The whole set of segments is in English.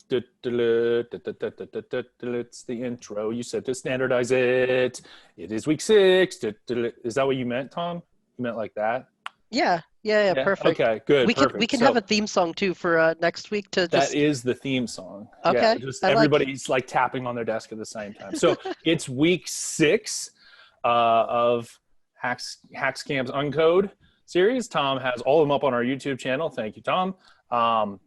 It's the intro. You said to standardize it. It is week 6. Is that what you meant, Tom? You meant like that? Yeah, Yeah. perfect. Okay, good, We perfect. can have So a theme song too for next week to that just is the theme song. Yeah, okay. just I like it. everybody's like tapping on their desk at the same time. So it's week 6 of HAX Cam's Uncode series. Tom has all of them up on our YouTube channel. Thank you, Tom.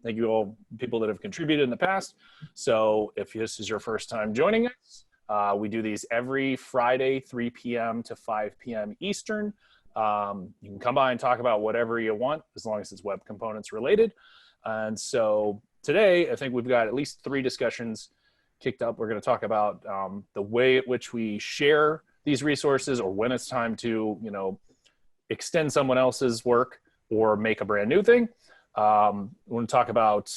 Thank you all people that have contributed in the past. So if this is your first time joining us, we do these every Friday, 3 p.m. to 5 p.m. Eastern. You can come by and talk about whatever you want, as long as it's web components related. And so today, I think we've got at least 3 discussions kicked up. We're going to talk about the way at which we share these resources, or when it's time to, extend someone else's work or make a brand new thing. We're going to talk about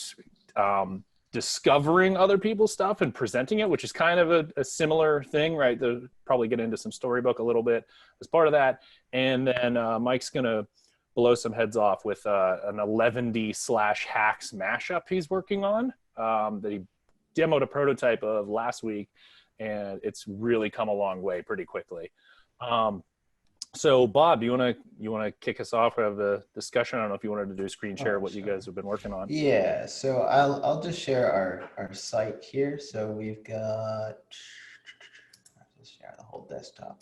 discovering other people's stuff and presenting it, which is kind of a similar thing, right? They'll probably get into some storybook a little bit as part of that. And then Mike's going to blow some heads off with an 11D/HAX mashup he's working on that he demoed a prototype of last week, and it's really come a long way pretty quickly. So Bob, you want to kick us off? We have the discussion. I don't know if you wanted to do a screen share what you guys have been working on. Yeah, so I'll just share our site here. So we've got, I'll just share the whole desktop.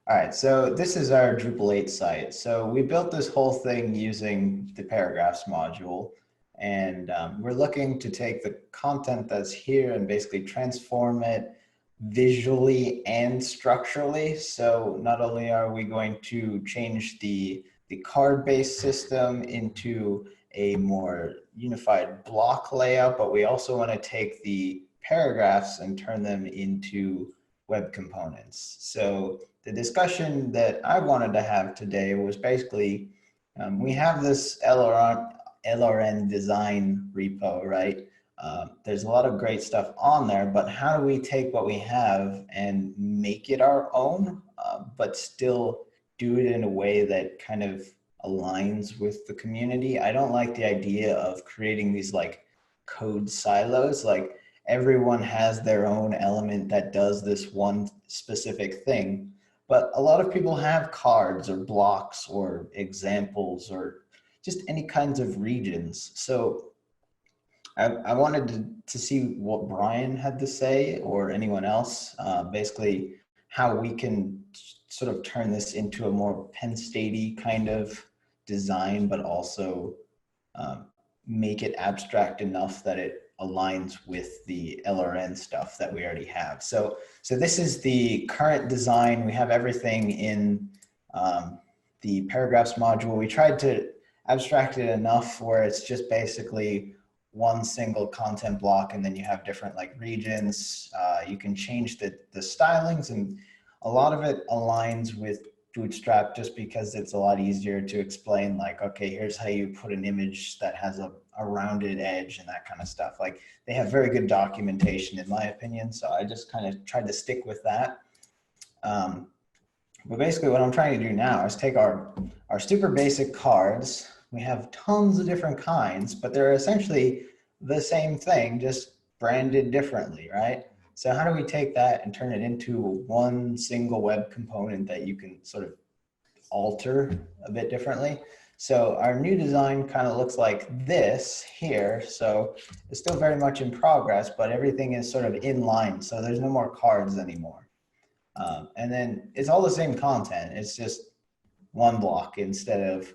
All right, so this is our Drupal 8 site. So we built this whole thing using the paragraphs module, and we're looking to take the content that's here and basically transform it visually and structurally. So not only are we going to change the card-based system into a more unified block layout, but we also want to take the paragraphs and turn them into web components. So the discussion that I wanted to have today was basically, we have this LRN design repo, right? There's a lot of great stuff on there, but how do we take what we have and make it our own, but still do it in a way that kind of aligns with the community? I don't like the idea of creating these like code silos. Like everyone has their own element that does this one specific thing, but a lot of people have cards or blocks or examples or just any kinds of regions. So I wanted to see what Brian had to say, or anyone else, basically how we can sort of turn this into a more Penn Statey kind of design, but also make it abstract enough that it aligns with the LRN stuff that we already have. So this is the current design. We have everything in the paragraphs module. We tried to abstract it enough where it's just basically one single content block, and then you have different like regions. You can change the stylings, and a lot of it aligns with Bootstrap just because it's a lot easier to explain, like, okay, here's how you put an image that has a rounded edge and that kind of stuff. Like they have very good documentation in my opinion. So I just kind of tried to stick with that. But basically what I'm trying to do now is take our super basic cards. We have tons of different kinds, but they're essentially the same thing, just branded differently, right? So how do we take that and turn it into one single web component that you can sort of alter a bit differently? So our new design kind of looks like this here. So it's still very much in progress, but everything is sort of in line. So there's no more cards anymore. And then it's all the same content. It's just one block instead of,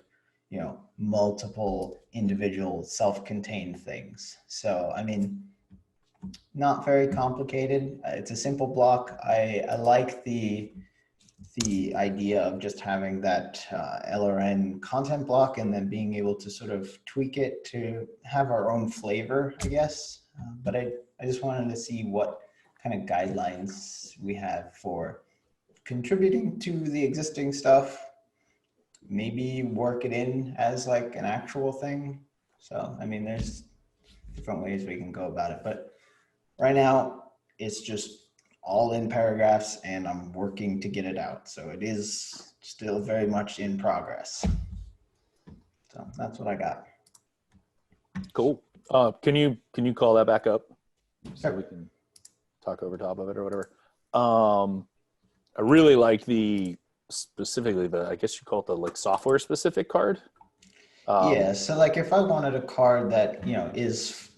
multiple individual self-contained things. So, I mean, not very complicated. It's a simple block. I like the idea of just having that LRN content block and then being able to sort of tweak it to have our own flavor, I guess. But I just wanted to see what kind of guidelines we have for contributing to the existing stuff, maybe work it in as like an actual thing. So, I mean, there's different ways we can go about it, but right now it's just all in paragraphs and I'm working to get it out. So it is still very much in progress. So that's what I got. Cool. Can you call that back up so Sure. we can talk over top of it or whatever? I really like specifically I guess you call it the like software specific card. Yeah, so like if I wanted a card that, is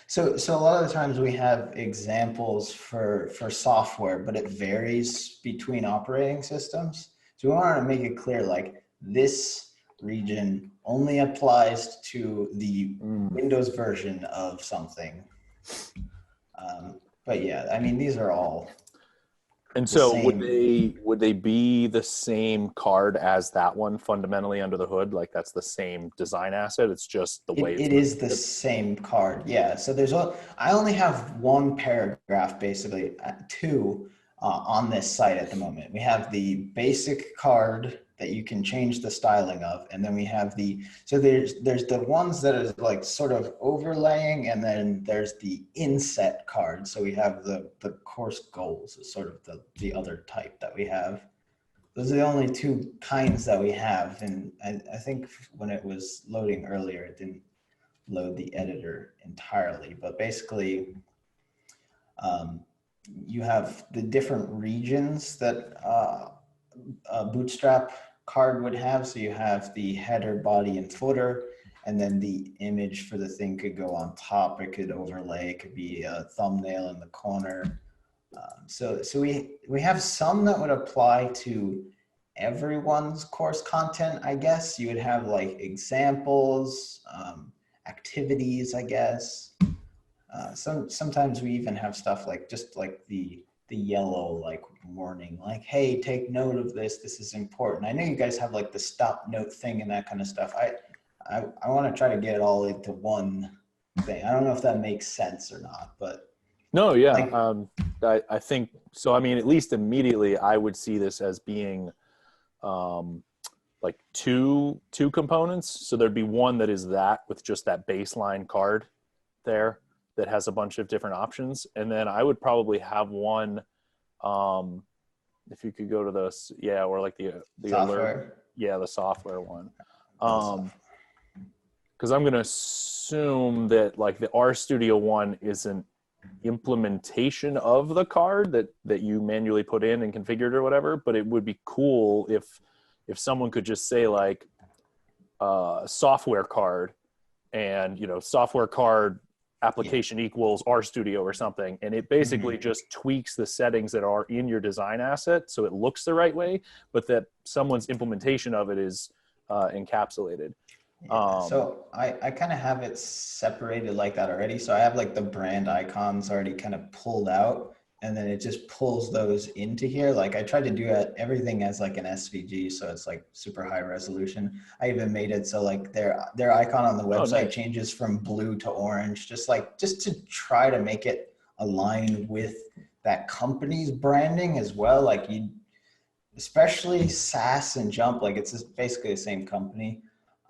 so a lot of the times we have examples for software, but it varies between operating systems. So we wanted to make it clear like this region only applies to the Windows version of something. But yeah, I mean these are all And the so same. would they be the same card as that one fundamentally under the hood? Like that's the same design asset. It's just the way it's It is the presented? same card, yeah. So I only have one paragraph, basically, two on this site at the moment. We have the basic card that you can change the styling of, and then we have so there's the ones that is like sort of overlaying, and then there's the inset card. So we have the course goals is sort of the other type that we have. Those are the only two kinds that we have, and I think when it was loading earlier, it didn't load the editor entirely, but basically you have the different regions that a Bootstrap card would have. So you have the header, body, and footer, and then the image for the thing could go on top. It could overlay. It could be a thumbnail in the corner. So we have some that would apply to everyone's course content, I guess. You would have like examples, activities, I guess. Sometimes we even have stuff like just like the yellow like warning, like, hey, take note of this. This is important. I know you guys have like the stop note thing and that kind of stuff. I want to try to get it all into one thing. I don't know if that makes sense or not, but No, yeah. like, I think so. I mean, at least immediately I would see this as being like two components. So there'd be one that is that with just that baseline card there that has a bunch of different options. And then I would probably have one, if you could go to those, yeah, or like the software. alert, yeah, the software one. Software. Because I'm going to assume that like the RStudio one is an implementation of the card that you manually put in and configured or whatever. But it would be cool if someone could just say like software card and software card application equals RStudio or something, and it basically just tweaks the settings that are in your design asset so it looks the right way, but that someone's implementation of it is encapsulated. Yeah, so I kind of have it separated like that already. So I have like the brand icons already kind of pulled out, and then it just pulls those into here. Like I tried to do everything as like an SVG, so it's like super high resolution. I even made it so like their icon on the website nice. changes from blue to orange, just to try to make it align with that company's branding as well. Like especially SAS and Jump, like it's just basically the same company.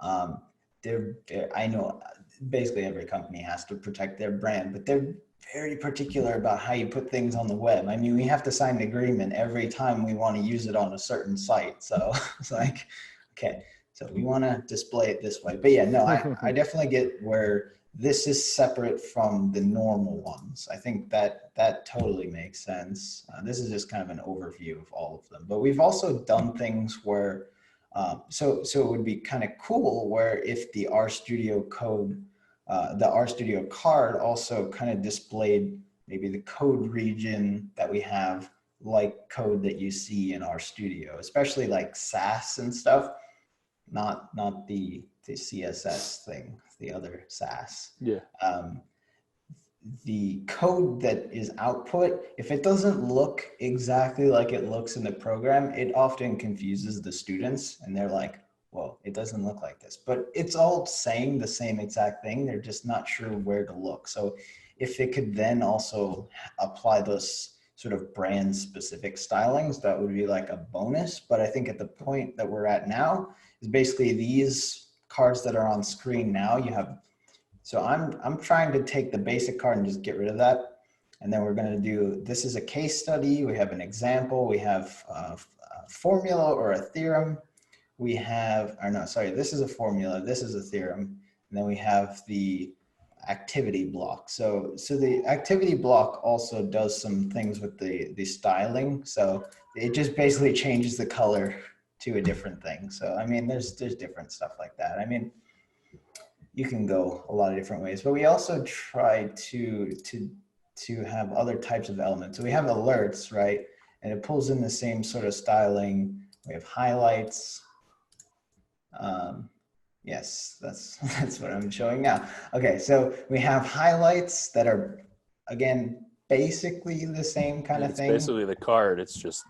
I know basically every company has to protect their brand, but they're very particular about how you put things on the web. I mean, we have to sign an agreement every time we want to use it on a certain site. So it's like, okay, so we want to display it this way. But yeah, no, I definitely get where this is separate from the normal ones. I think that totally makes sense. This is just kind of an overview of all of them. But we've also done things where so it would be kind of cool where if the RStudio code, the RStudio card also kind of displayed maybe the code region that we have, like code that you see in RStudio, especially like SAS and stuff, not the CSS thing, the other SAS. Yeah. The code that is output, if it doesn't look exactly like it looks in the program, it often confuses the students and they're like, well, it doesn't look like this, but it's all saying the same exact thing. They're just not sure where to look. So if it could then also apply those sort of brand specific stylings, that would be like a bonus. But I think at the point that we're at now is basically these cards that are on screen now, you have. So I'm trying to take the basic card and just get rid of that. And then we're going to do, this is a case study. We have an example. We have a formula or a theorem. We have, or no, sorry, this is a formula. This is a theorem. And then we have the activity block. So the activity block also does some things with the styling. So it just basically changes the color to a different thing. So I mean, there's different stuff like that. I mean, you can go a lot of different ways, but we also try to have other types of elements. So we have alerts, right? And it pulls in the same sort of styling. We have highlights. Yes, that's what I'm showing now. Okay, so we have highlights that are, again, basically the same kind of It's thing. basically the card. It's just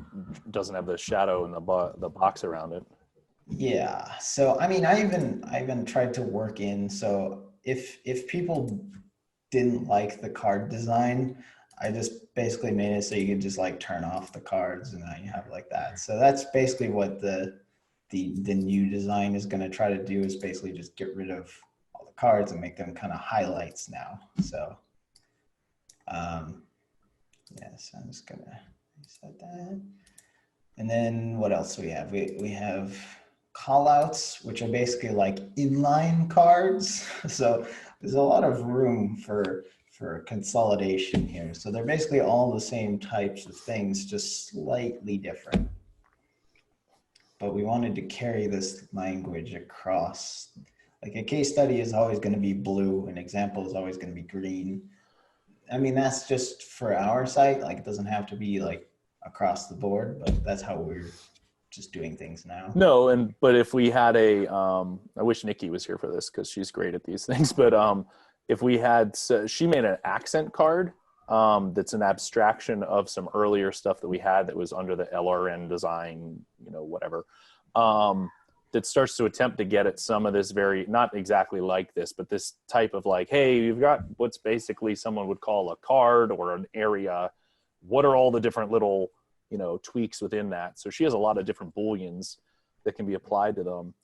doesn't have the shadow and the box around it. Yeah. So I mean, I even tried to work in. So if people didn't like the card design, I just basically made it so you could just like turn off the cards and now you have like that. So that's basically what the new design is going to try to do, is basically just get rid of all the cards and make them kind of highlights now. So yes, I'm just gonna reset that. And then what else do we have? We have callouts, which are basically like inline cards. So there's a lot of room for consolidation here. So they're basically all the same types of things, just slightly different. But we wanted to carry this language across. Like a case study is always going to be blue, an example is always going to be green. I mean, that's just for our site. Like, it doesn't have to be like across the board, but that's how we're just doing things now. No, but if we had I wish Nikki was here for this because she's great at these things. But if we had, she made an accent card that's an abstraction of some earlier stuff that we had that was under the LRN design, whatever. That starts to attempt to get at some of this not exactly like this, but this type of like, hey, you've got what's basically someone would call a card or an area. What are all the different little, tweaks within that? So she has a lot of different booleans that can be applied to them.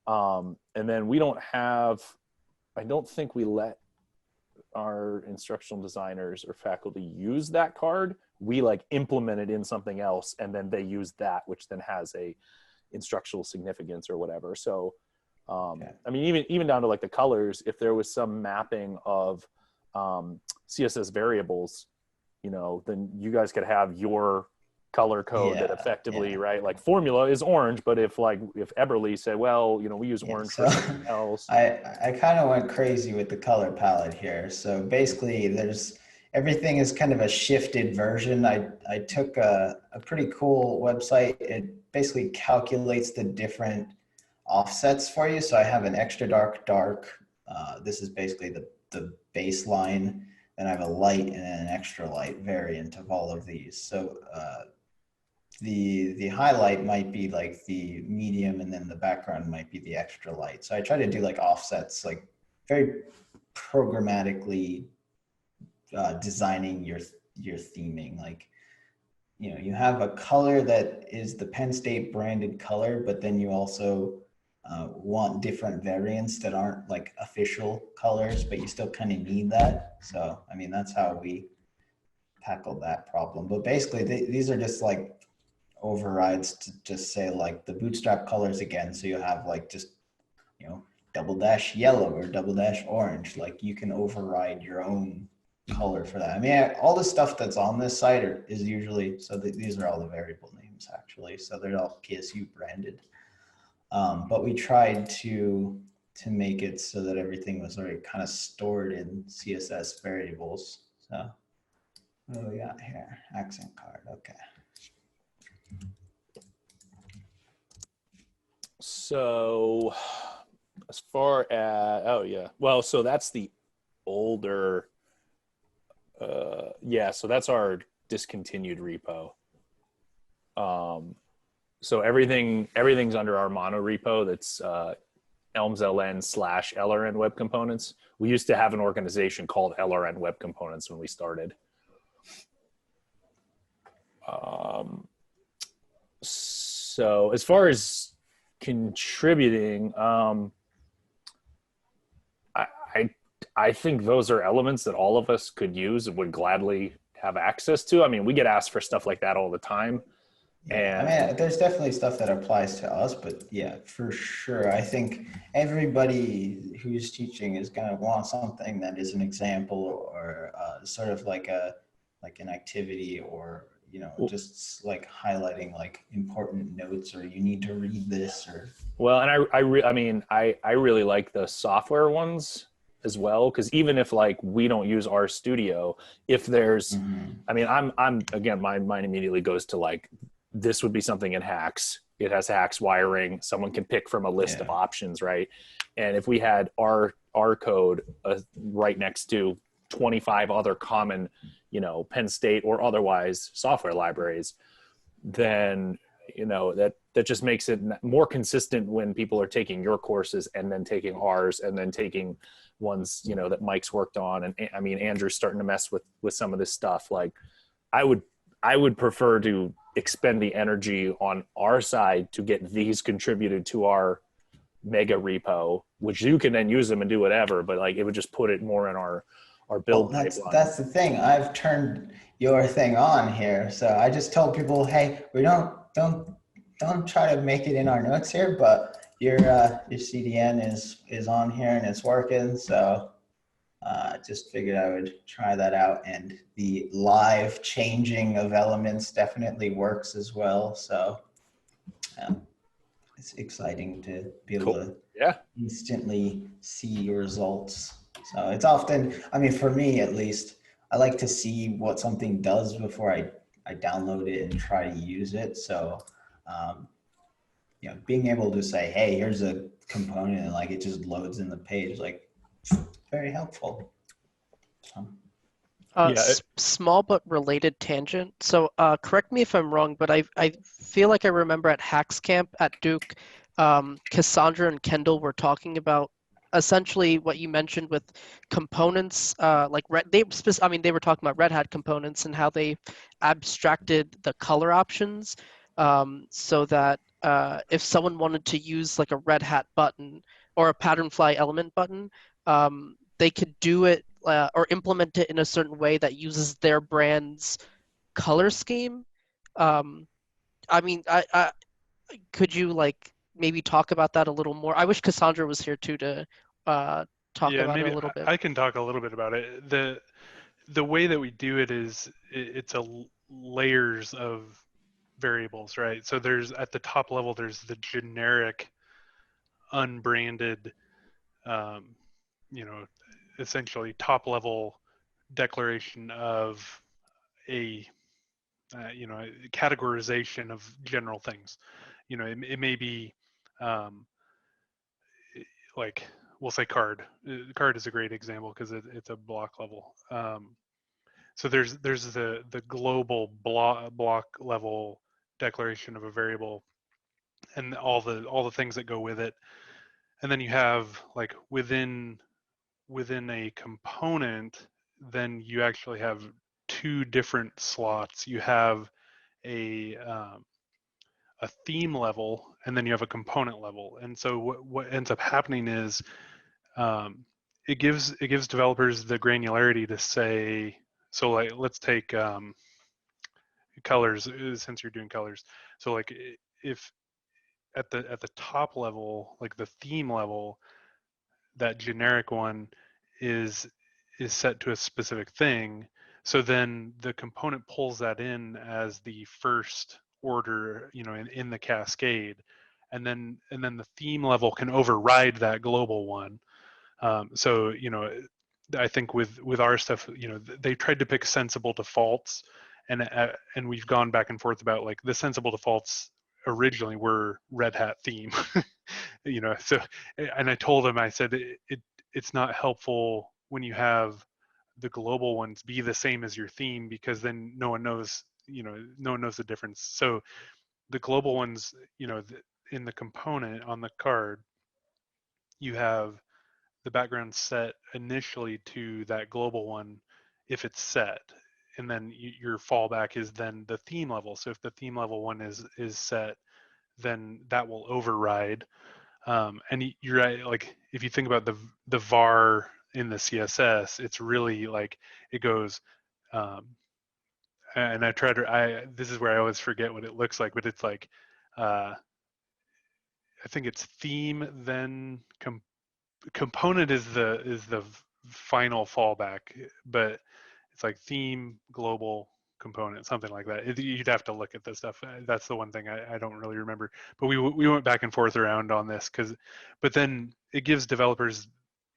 And then I don't think we let our instructional designers or faculty use that card. We like implement it in something else, and then they use that, which then has a instructional significance or whatever. So I mean, even down to like the colors, if there was some mapping of CSS variables, then you guys could have your color code that effectively, right? Like formula is orange, but if Eberly said, well, we use orange for something else. I kind of went crazy with the color palette here. So basically everything is kind of a shifted version. I took a pretty cool website. It basically calculates the different offsets for you. So I have an extra dark. This is basically the baseline. Then I have a light and then an extra light variant of all of these. So the highlight might be like the medium, and then the background might be the extra light. So I try to do like offsets, like very programmatically designing your theming. Like, you have a color that is the Penn State branded color, but then you also want different variants that aren't like official colors, but you still kind of need that. So, I mean, that's how we tackle that problem. But basically, these are just like overrides to just say like the bootstrap colors again. So you have like just, double dash yellow or double dash orange. Like you can override your own color for that. I mean, all the stuff that's on this site is usually, so these are all the variable names actually. So they're all PSU branded. But we tried to make it so that everything was already kind of stored in CSS variables. So what do we got here? Accent card, okay. So as far as, well, so that's the older, so that's our discontinued repo. So everything's under our mono repo. That's ElmsLN/LRN Web Components. We used to have an organization called LRN Web Components when we started. So as far as contributing, I think those are elements that all of us could use and would gladly have access to. I mean, we get asked for stuff like that all the time. Yeah, I mean, there's definitely stuff that applies to us, but yeah, for sure. I think everybody who's teaching is going to want something that is an example or sort of like an activity or, just like highlighting like important notes or you need to read this or. Well, and I mean, I really like the software ones as well, because even if like we don't use our studio, if there's, I mean, I'm again, my mind immediately goes to like, this would be something in HAX. It has HAX wiring. Someone can pick from a list of options, right? And if we had our code right next to 25 other common, Penn State or otherwise software libraries, then that just makes it more consistent when people are taking your courses and then taking ours and then taking ones that Mike's worked on. And I mean, Andrew's starting to mess with some of this stuff. Like I would prefer to expend the energy on our side to get these contributed to our mega repo, which you can then use them and do whatever, but like it would just put it more in our build pipeline. That's the thing. I've turned your thing on here. So I just told people, hey, we don't try to make it in our notes here, but your CDN is on here and it's working. So just figured I would try that out, and the live changing of elements definitely works as well. So it's exciting to be able to instantly see results. So it's often, I mean, for me at least, I like to see what something does before I download it and try to use it. So, being able to say, hey, here's a component and like it just loads in the page, like very helpful. So. Small but related tangent. So correct me if I'm wrong, but I feel like I remember at HAX Camp at Duke, Cassandra and Kendall were talking about essentially what you mentioned with components. Like they were talking about Red Hat components and how they abstracted the color options, so that if someone wanted to use like a Red Hat button or a Patternfly element button, they could do it or implement it in a certain way that uses their brand's color scheme. I mean, I could you like maybe talk about that a little more? I wish Cassandra was here too to talk about it a little bit. I can talk a little bit about it. The way that we do it is it's a layers of variables, right? So there's at the top level, there's the generic unbranded, essentially top level declaration of a categorization of general things. It may be like we'll say card. Card is a great example because it's a block level. So there's the global block level declaration of a variable and all the things that go with it. And then you have like within a component, then you actually have two different slots. You have a theme level, and then you have a component level. And so what ends up happening is it gives developers the granularity to say, so like let's take colors, since you're doing colors. So like if at the top level, like the theme level, that generic one is set to a specific thing. So then the component pulls that in as the first order, in the cascade, and then the theme level can override that global one. So I think with our stuff, they tried to pick sensible defaults, and we've gone back and forth about like the sensible defaults originally were Red Hat theme. So, and I told him, I said it's not helpful when you have the global ones be the same as your theme, because then no one knows the difference. So the global ones, in the component on the card, you have the background set initially to that global one if it's set, and then your fallback is then the theme level. So if the theme level one is set, then that will override. And you're right, like if you think about the var in the CSS, it's really like it goes and I try to, this is where I always forget what it looks like, but it's like, I think it's theme, then component is the final fallback, but it's like theme, global, component, something like that. You'd have to look at this stuff. That's the one thing I don't really remember. But we went back and forth around on this but then it gives developers,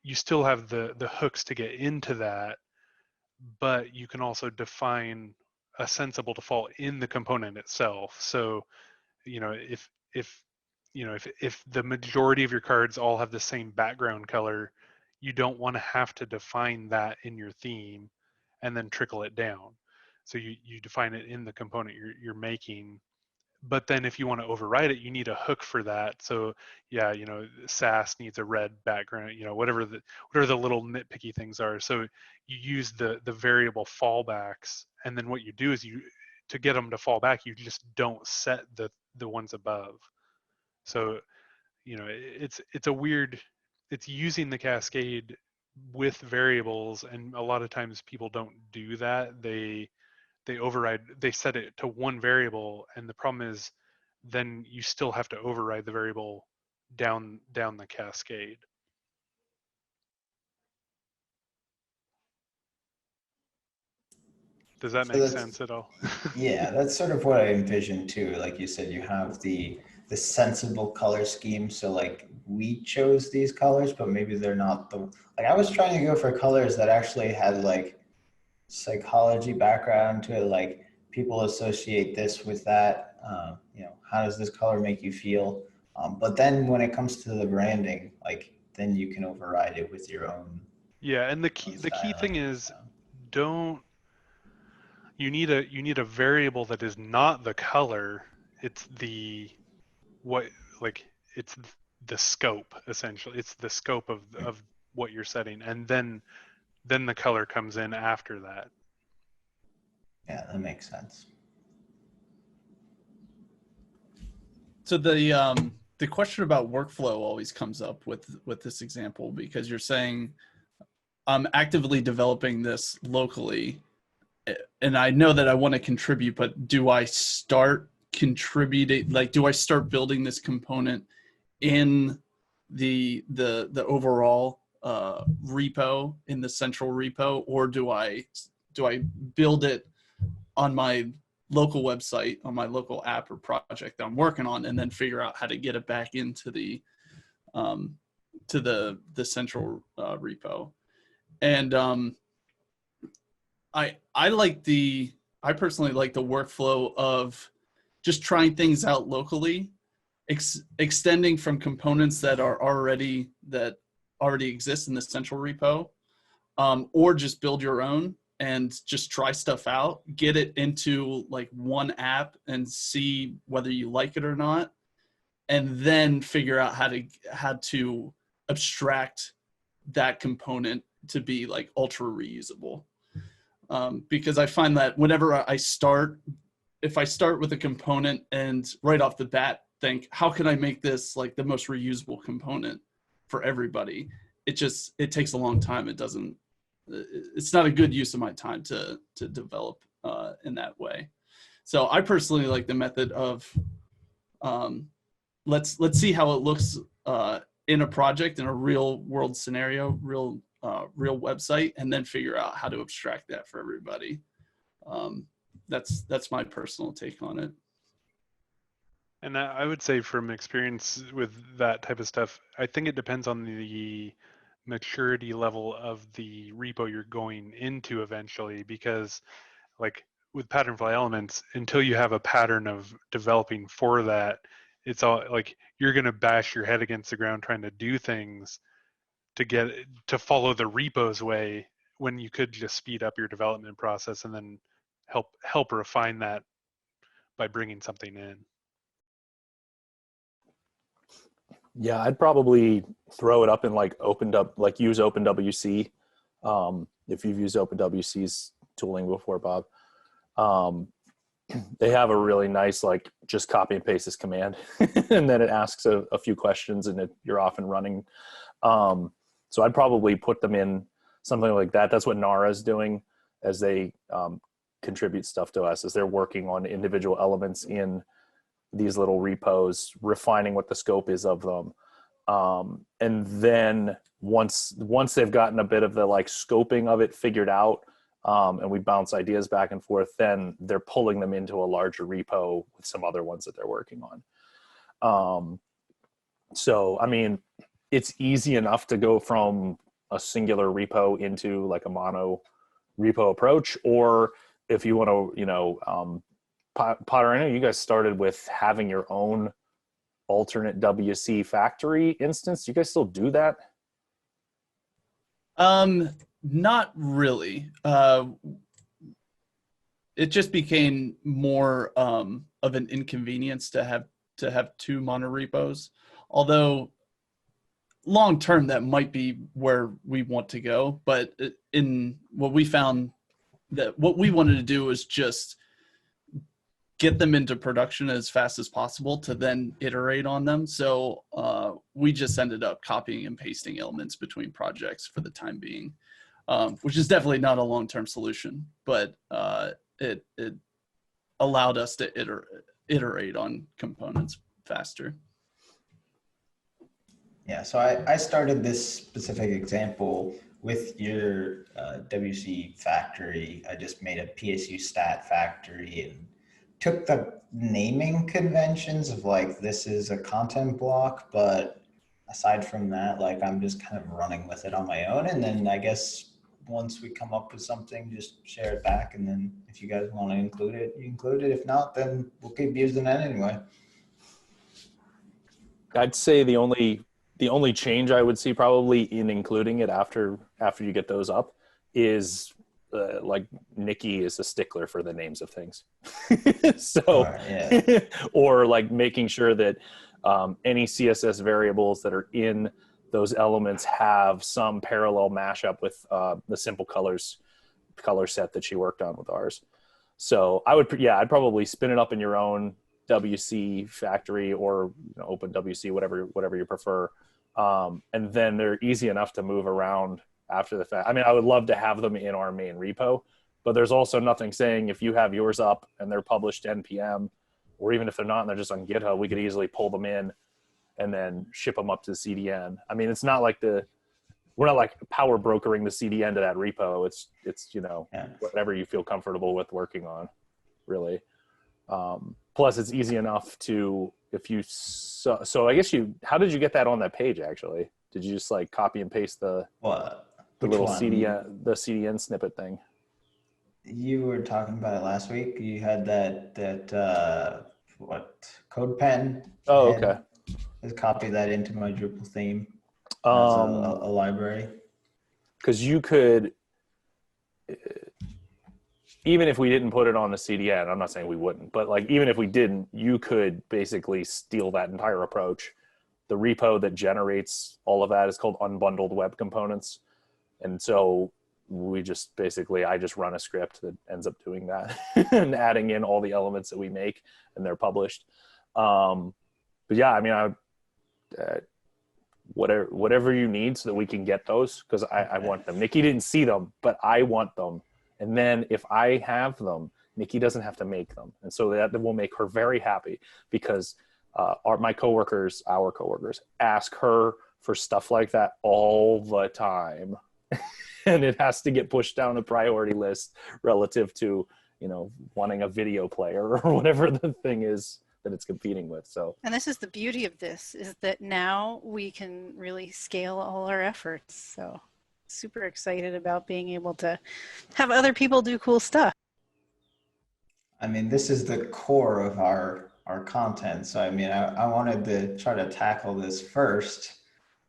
you still have the hooks to get into that, but you can also define a sensible default in the component itself. So, if the majority of your cards all have the same background color, you don't want to have to define that in your theme and then trickle it down. So you define it in the component you're making. But then if you want to override it, you need a hook for that. So yeah, SAS needs a red background, whatever the little nitpicky things are. So you use the variable fallbacks, and then what you do is to get them to fall back, you just don't set the ones above. So it's using the cascade with variables, and a lot of times people don't do that. They override, they set it to one variable, and the problem is then you still have to override the variable down the cascade. Does that make sense at all? Yeah, that's sort of what I envisioned too. Like you said, you have the sensible color scheme. So like we chose these colors, but maybe they're not like I was trying to go for colors that actually had like psychology background to it. Like people associate this with that. How does this color make you feel? But then when it comes to the branding, like then you can override it with your own. Yeah, and the key thing is you need a variable that is not the color. It's it's the scope, essentially. It's the scope of what you're setting, and then the color comes in after that. Yeah, that makes sense. So the question about workflow always comes up with this example, because you're saying I'm actively developing this locally, and I know that I want to contribute, but do I start contributing? Like, do I start building this component in the overall repo, in the central repo, or do I build it on my local website, on my local app or project that I'm working on, and then figure out how to get it back into the to the central repo? And I personally like the workflow of just trying things out locally, extending from components that already exist in the central repo, or just build your own and just try stuff out, get it into like one app and see whether you like it or not, and then figure out how to abstract that component to be like ultra reusable. Because I find that whenever if I start with a component and right off the bat think, how can I make this like the most reusable component for everybody? It takes a long time. It's not a good use of my time to develop in that way. So I personally like the method of let's see how it looks in a project, in a real world scenario, real website, and then figure out how to abstract that for everybody. That's my personal take on it. And I would say from experience with that type of stuff, I think it depends on the maturity level of the repo you're going into eventually, because like with Patternfly elements, until you have a pattern of developing for that, it's all like you're going to bash your head against the ground trying to do things to follow the repo's way, when you could just speed up your development process and then help refine that by bringing something in. Yeah, I'd probably throw it up in like use OpenWC. If you've used OpenWC's tooling before, Bob, they have a really nice, like, just copy and paste this command and then it asks a few questions and you're off and running. So I'd probably put them in something like that. That's what Nara's doing as they contribute stuff to us as they're working on individual elements in these little repos, refining what the scope is of them. And then once they've gotten a bit of the like scoping of it figured out, and we bounce ideas back and forth, then they're pulling them into a larger repo with some other ones that they're working on. So, I mean, it's easy enough to go from a singular repo into like a mono repo approach, or if you want to, you know, Potter, I know you guys started with having your own alternate WC factory instance. Do you guys still do that? Not really. It just became more of an inconvenience to have two monorepos. Although long term that might be where we want to go, but in what we found, that what we wanted to do was just get them into production as fast as possible to then iterate on them. So we just ended up copying and pasting elements between projects for the time being, which is definitely not a long-term solution, but it allowed us to iterate on components faster. Yeah, so I started this specific example with your WC factory. I just made a PSU stat factory and took the naming conventions of like, this is a content block, but aside from that, like I'm just kind of running with it on my own. And then I guess once we come up with something, just share it back. And then if you guys want to include it, you include it. If not, then we'll keep using it anyway. I'd say the only change I would see probably in including it after you get those up is like Nikki is a stickler for the names of things. So, yeah. or like making sure that any CSS variables that are in those elements have some parallel mashup with the simple color set that she worked on with ours. So I'd probably spin it up in your own WC factory or open WC, whatever you prefer. And then they're easy enough to move around after the fact. I mean, I would love to have them in our main repo, but there's also nothing saying if you have yours up and they're published NPM, or even if they're not and they're just on GitHub, we could easily pull them in and then ship them up to the CDN. I mean, it's not like we're not like power brokering the CDN to that repo. It's whatever you feel comfortable with working on, really. Plus it's easy enough to, so I guess how did you get that on that page actually? Did you just like copy and paste the little CDN snippet thing? You were talking about it last week. You had that code pen. Oh, okay. Just copy that into my Drupal theme as a library. Because you could, even if we didn't put it on the CDN, I'm not saying we wouldn't, but like even if we didn't, you could basically steal that entire approach. The repo that generates all of that is called unbundled web components. And so I just run a script that ends up doing that and adding in all the elements that we make, and they're published. But yeah, I mean, whatever you need so that we can get those, because I want them. Nikki didn't see them, but I want them. And then if I have them, Nikki doesn't have to make them. And so that will make her very happy, because our coworkers ask her for stuff like that all the time. And it has to get pushed down a priority list relative to, wanting a video player or whatever the thing is that it's competing with. So, and this is the beauty of this, is that now we can really scale all our efforts. So super excited about being able to have other people do cool stuff. I mean, this is the core of our content. So, I mean, I wanted to try to tackle this first,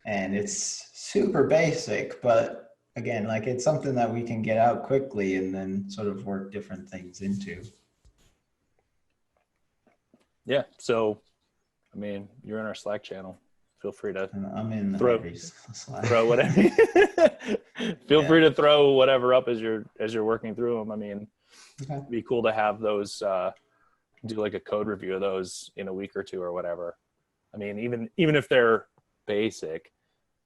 and it's super basic, but again, like it's something that we can get out quickly and then sort of work different things into. Yeah. So, I mean, you're in our Slack channel. Feel free to throw whatever. Feel free to throw whatever up as you're working through them. I mean, it'd be cool to have those, do like a code review of those in a week or two or whatever. I mean, even if they're basic,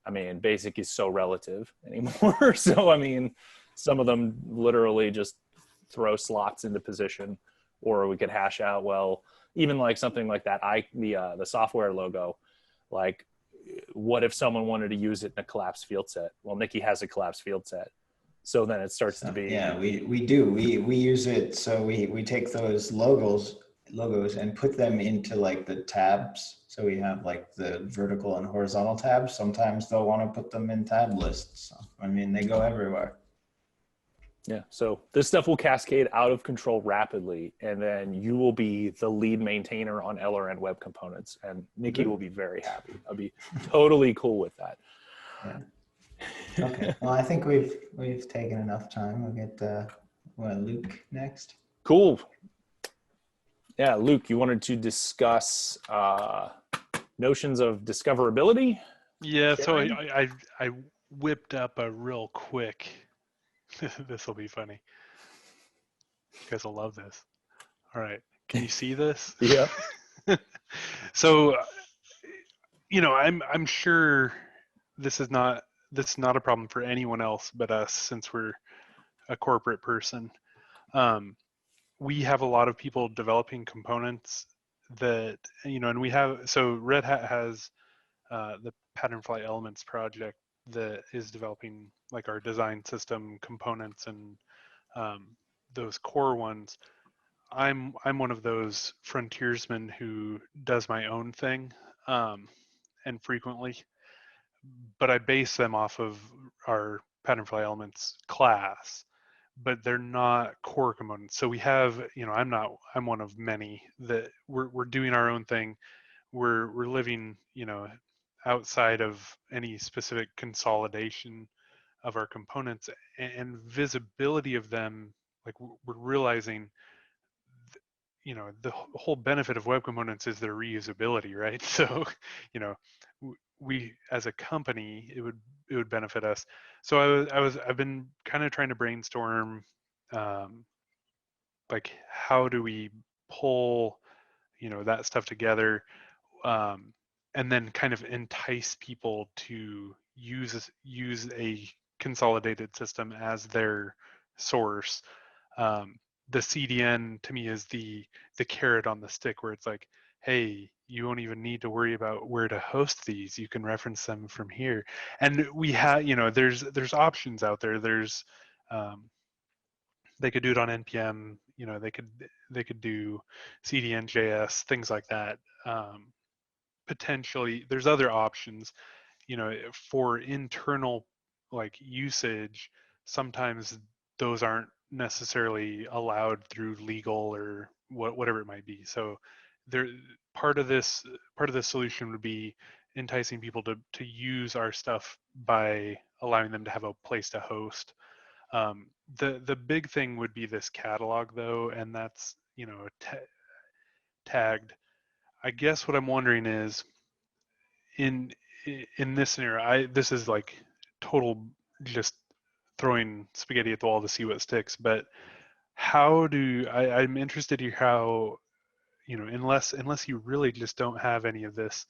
I mean, basic is so relative anymore. So, I mean, some of them literally just throw slots into position, or we could hash out, well, even like something like that, the software logo, like what if someone wanted to use it in a collapsed field set? Well, Nikki has a collapsed field set. So then it starts to be. Yeah, we do. We use it. So we take those logos and put them into like the tabs. So we have like the vertical and horizontal tabs. Sometimes they'll want to put them in tab lists. I mean, they go everywhere. Yeah. So this stuff will cascade out of control rapidly, and then you will be the lead maintainer on LRN web components, and Nikki will be very happy. I'll be totally cool with that. Yeah. Okay. Well, I think we've taken enough time. We'll get Luke next. Cool. Yeah, Luke, you wanted to discuss notions of discoverability? Yeah, so Sharing? I whipped up a real quick. This will be funny. You guys will love this. All right, can you see this? Yeah. So, I'm sure this is not a problem for anyone else but us, since we're a corporate person. We have a lot of people developing components that, and we have, so Red Hat has the Patternfly Elements project that is developing like our design system components and those core ones. I'm one of those frontiersmen who does my own thing, and frequently, but I base them off of our Patternfly Elements class, but they're not core components. So we have, I'm one of many that we're doing our own thing. We're living, outside of any specific consolidation of our components, and visibility of them. Like, we're realizing, the whole benefit of web components is their reusability, right? So, we as a company, it would benefit us. So I've been kind of trying to brainstorm, like, how do we pull, that stuff together, and then kind of entice people to use a consolidated system as their source. The CDN to me is the carrot on the stick, where it's like, hey, you won't even need to worry about where to host these. You can reference them from here. And we have, there's options out there. There's they could do it on npm. They could do CDN.js, things like that. Potentially, there's other options. For internal like usage, sometimes those aren't necessarily allowed through legal or whatever it might be. So there, part of this solution would be enticing people to use our stuff by allowing them to have a place to host. The big thing would be this catalog, though, and that's tagged. I guess what I'm wondering is, in this scenario, this is like total just throwing spaghetti at the wall to see what sticks. But I'm interested in how, unless you really just don't have any of this,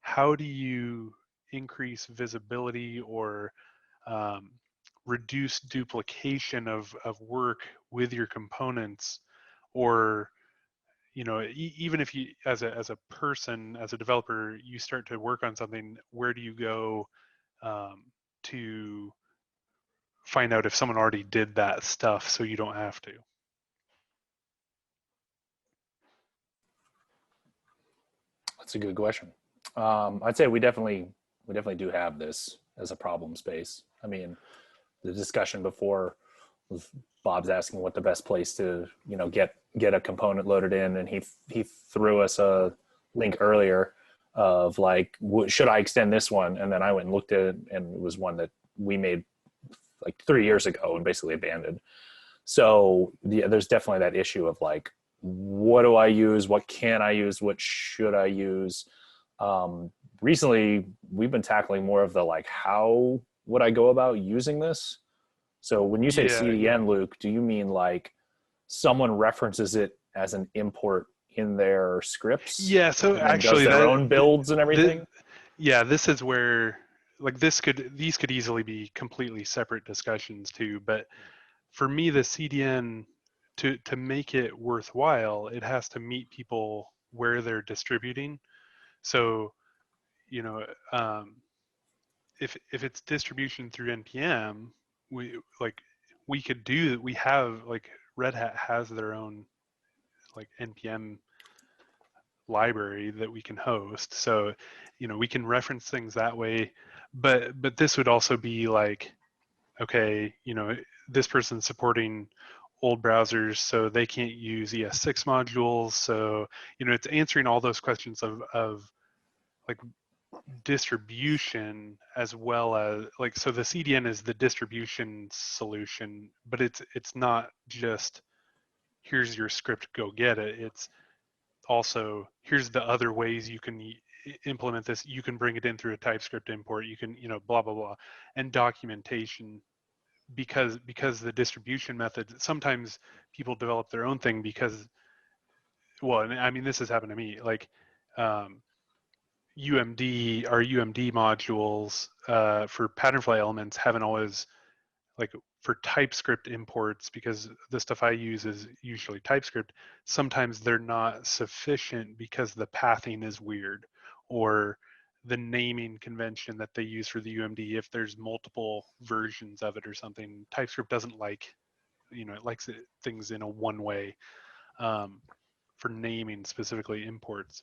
how do you increase visibility or reduce duplication of work with your components? Or, even if you, as a person, as a developer, you start to work on something, where do you go to find out if someone already did that stuff so you don't have to? That's a good question. I'd say we definitely do have this as a problem space. I mean, the discussion before was Bob's asking what the best place to get a component loaded in, and he threw us a link earlier of like, should I extend this one? And then I went and looked at it, and it was one that we made like 3 years ago and basically abandoned. So there's definitely that issue of like, what do I use? What can I use? What should I use? Recently, we've been tackling more of the like, how would I go about using this? So when you say CDN, Luke, do you mean like someone references it as an import in their scripts? Yeah, so actually does their own builds and everything? This is where, like, these could easily be completely separate discussions too. But for me, the CDN to make it worthwhile, it has to meet people where they're distributing. So, you know, if it's distribution through NPM, we have like Red Hat has their own like NPM library that we can host. So, you know, we can reference things that way. But this would also be like, okay, you know, this person's supporting old browsers, so they can't use ES6 modules. So, you know, it's answering all those questions of like distribution, as well as like, so the CDN is the distribution solution, but it's not just here's your script, go get it. It's also here's the other ways you can implement this. You can bring it in through a TypeScript import. You can, you know, blah blah blah, and documentation, because the distribution method, sometimes people develop their own thing because, well, and I mean, this has happened to me, like UMD, our UMD modules for patternfly elements haven't always, like for TypeScript imports, because the stuff I use is usually TypeScript, sometimes they're not sufficient because the pathing is weird, or the naming convention that they use for the UMD, if there's multiple versions of it or something, TypeScript doesn't like, you know, it likes things in a one way for naming specifically imports.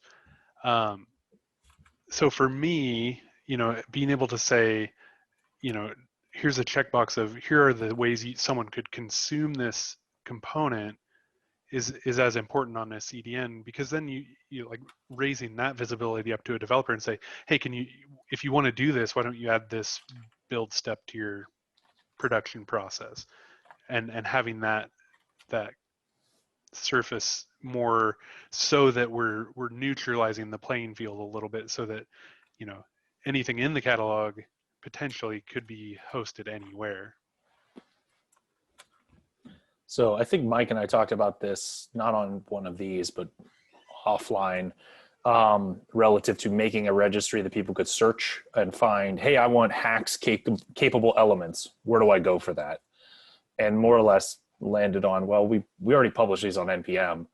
So for me, you know, being able to say, you know, here's a checkbox of here are the ways someone could consume this component is as important on a CDN, because then you like raising that visibility up to a developer and say, hey, can you, if you want to do this, why don't you add this build step to your production process, and having that surface more, so that we're neutralizing the playing field a little bit, so that, you know, anything in the catalog potentially could be hosted anywhere. So I think Mike and I talked about this, not on one of these, but offline, relative to making a registry that people could search and find, hey, I want HAX capable elements. Where do I go for that? And more or less landed on, well, we already published these on NPM.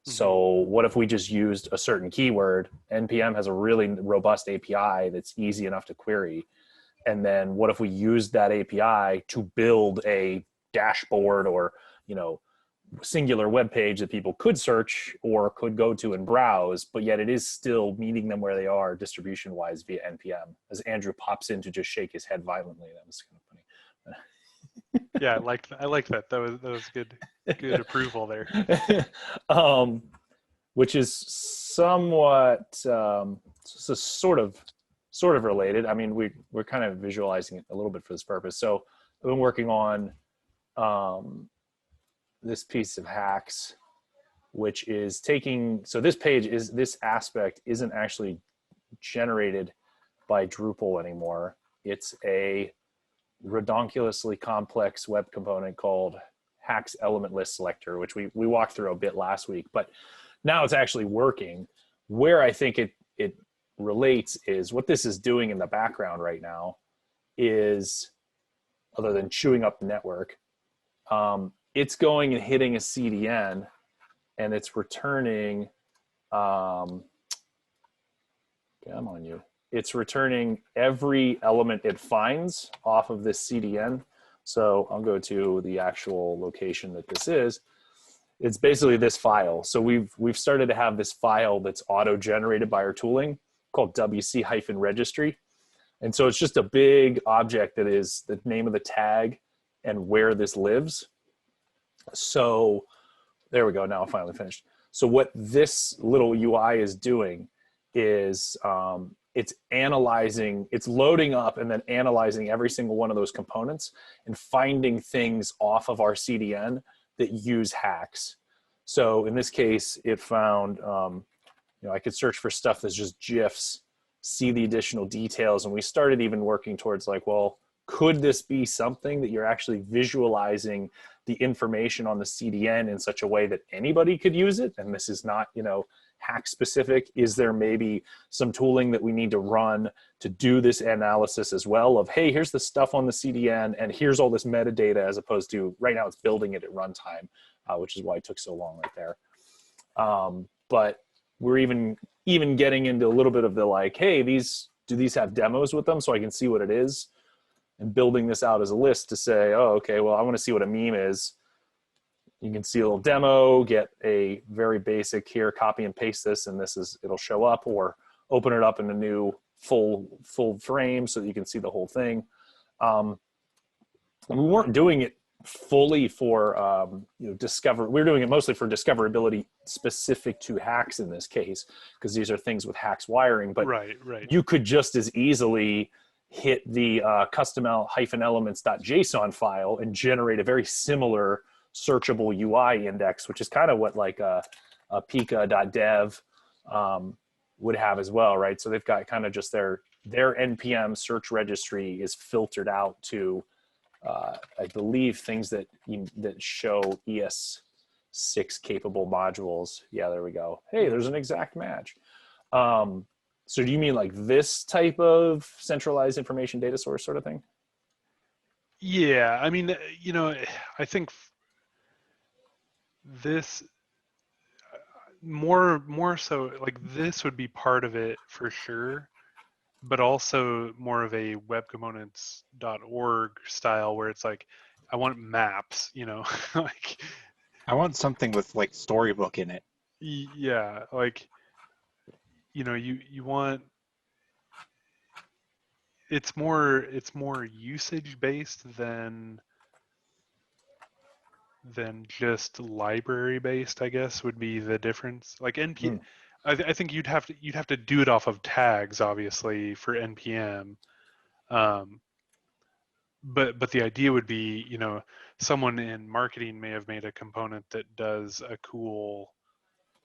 So what if we just used a certain keyword? NPM has a really robust API that's easy enough to query. And then what if we used that API to build a dashboard or, you know, singular web page that people could search or could go to and browse, but yet it is still meeting them where they are distribution wise via NPM, as Andrew pops in to just shake his head violently. That was kind of funny. Yeah, I like that. That was good approval there. Which is somewhat sort of related. I mean, we're kind of visualizing it a little bit for this purpose. So I've been working on this piece of HAX, which is taking, so this aspect isn't actually generated by Drupal anymore. It's a redonkulously complex web component called HAX element list selector, which we walked through a bit last week, but now it's actually working. Where I think it relates is what this is doing in the background right now is, other than chewing up the network, it's going and hitting a CDN and it's returning, come on you. It's returning every element it finds off of this CDN. So I'll go to the actual location that this is. It's basically this file. So we've started to have this file that's auto-generated by our tooling called WC-registry. And so it's just a big object that is the name of the tag and where this lives. So there we go. Now I'm finally finished. So what this little UI is doing is it's analyzing, it's loading up and then analyzing every single one of those components and finding things off of our CDN that use HAX. So in this case, it found, I could search for stuff that's just GIFs, see the additional details. And we started even working towards like, well, could this be something that you're actually visualizing the information on the CDN in such a way that anybody could use it? And this is not, HAX specific. Is there maybe some tooling that we need to run to do this analysis as well of, hey, here's the stuff on the CDN and here's all this metadata, as opposed to right now it's building it at runtime. which is why it took so long right there. But we're even getting into a little bit of the like, hey, do these have demos with them so I can see what it is, and building this out as a list to say, oh, okay, well, I want to see what a meme is. You can see a little demo, get a very basic here, copy and paste this, and it'll show up, or open it up in a new full frame so that you can see the whole thing. And we weren't doing it fully for discover. We were doing it mostly for discoverability specific to HAX in this case, because these are things with HAX wiring. But right. You could just as easily hit the custom-elements.json file and generate a very similar searchable UI index, which is kind of what like a pika.dev would have as well, right? So they've got kind of just their npm search registry is filtered out to I believe things that show ES6 capable modules. Yeah, there we go. Hey, there's an exact match. So do you mean like this type of centralized information data source sort of thing? Yeah, I mean, I think this more so like this would be part of it for sure, but also more of a webcomponents.org style where it's like, I want maps, like I want something with like Storybook in it. yeah, like, you want, it's more usage based than just library based, I guess, would be the difference. Like NPM, I think you'd have to do it off of tags, obviously, for NPM. But the idea would be, someone in marketing may have made a component that does a cool,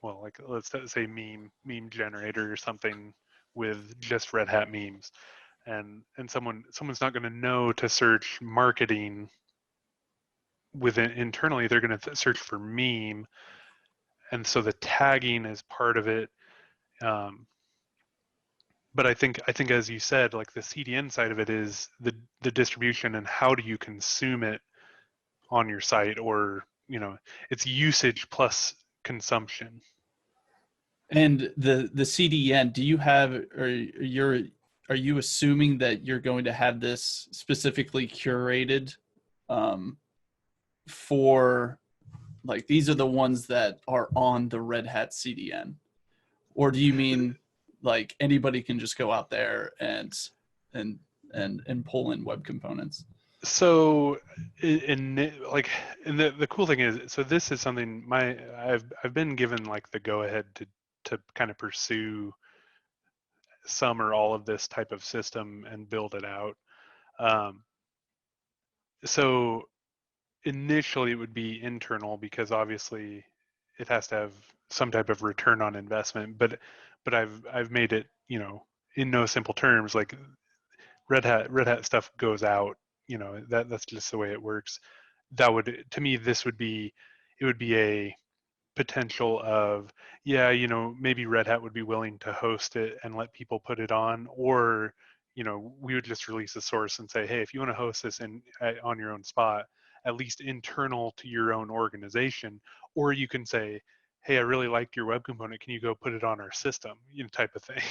well, like let's say meme generator or something with just Red Hat memes, and someone's not going to know to search marketing within internally. They're going to search for meme, and so the tagging is part of it. But I think as you said, like the CDN side of it is the distribution and how do you consume it on your site, or it's usage plus consumption. And the CDN, do you have, or are you assuming that you're going to have this specifically curated for, like, these are the ones that are on the Red Hat CDN? Or do you mean like anybody can just go out there and pull in web components? So the cool thing is, so this is something I've been given like the go ahead to kind of pursue some or all of this type of system and build it out. So initially it would be internal because obviously it has to have some type of return on investment, but I've made it, in no simple terms, like Red Hat stuff goes out, that's just the way it works. That would, to me, it would be a potential of, yeah, maybe Red Hat would be willing to host it and let people put it on, or we would just release a source and say, hey, if you want to host this on your own spot, at least internal to your own organization, or you can say, hey, I really liked your web component, can you go put it on our system, type of thing.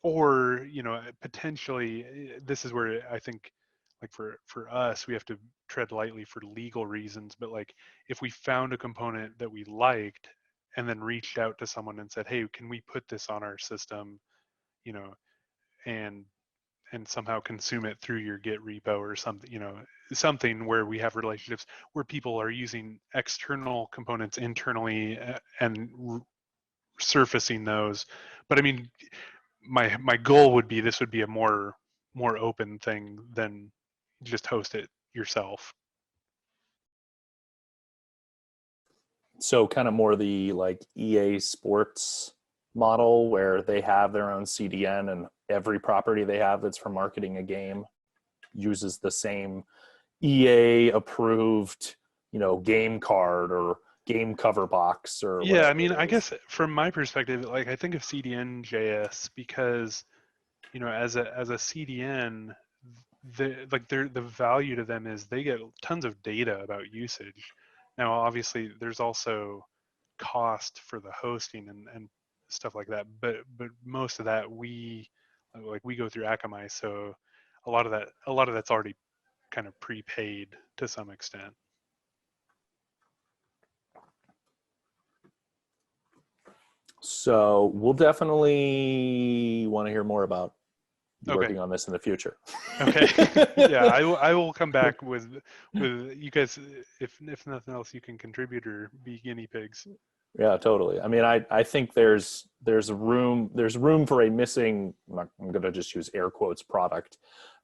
Or potentially, this is where I think, like for us, we have to tread lightly for legal reasons, but like if we found a component that we liked and then reached out to someone and said, hey, can we put this on our system, and somehow consume it through your Git repo or something, something where we have relationships where people are using external components internally and surfacing those. But I mean, my goal would be this would be a more open thing than just host it yourself. So kind of more the like EA Sports model where they have their own CDN and every property they have that's for marketing a game uses the same EA approved, game card or game cover box or yeah. I whatever mean, it I is. guess from my perspective, like I think of CDN JS because as a CDN, the value to them is they get tons of data about usage. Now, obviously, there's also cost for the hosting and stuff like that, but most of that we go through Akamai, so a lot of that's already kind of prepaid to some extent. So we'll definitely want to hear more about working Okay. on this in the future. Okay. Yeah, I will come back with you guys. If nothing else, you can contribute or be guinea pigs. Yeah, totally. I mean, I think there's room for a missing, I'm going to just use air quotes, product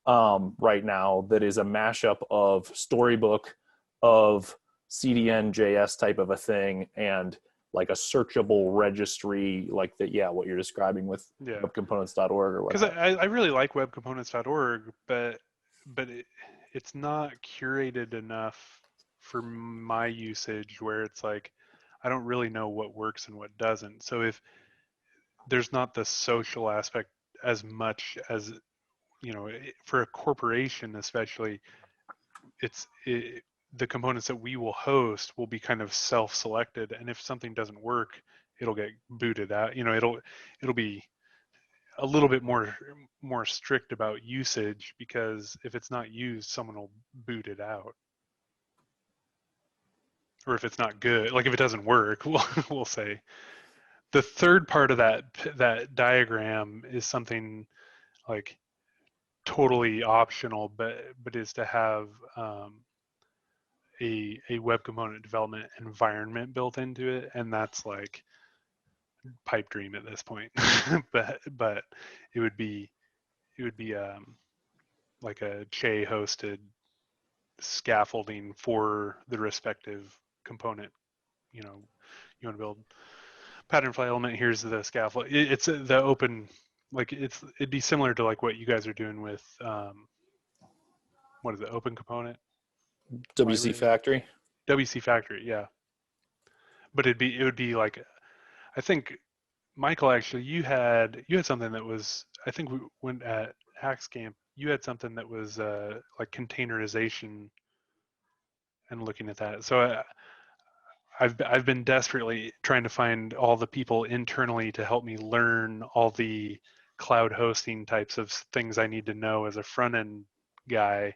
right now that is a mashup of Storybook, of CDN JS type of a thing, and like a searchable registry like that. Yeah, what you're describing with webcomponents.org or Because whatever. I really like webcomponents.org, but it's not curated enough for my usage where it's like I don't really know what works and what doesn't. So if there's not the social aspect as much as, you know, for a corporation especially, the components that we will host will be kind of self-selected, and if something doesn't work, it'll get booted out. You know, it'll be a little bit more strict about usage, because if it's not used, someone will boot it out. Or if it's not good, like if it doesn't work, we'll say. The third part of that diagram is something like totally optional, but is to have a web component development environment built into it, and that's like pipe dream at this point. but it would be like a Che hosted scaffolding for the respective component. You know, you want to build pattern fly element, here's the scaffold. It's the open, like it'd be similar to like what you guys are doing with what is it, open component WC library? Factory. WC Factory, yeah. But it would be like, I think Michael, actually, you had something that was, I think we went at HAX Camp, you had something that was like containerization and looking at that. So I've been desperately trying to find all the people internally to help me learn all the cloud hosting types of things I need to know as a front end guy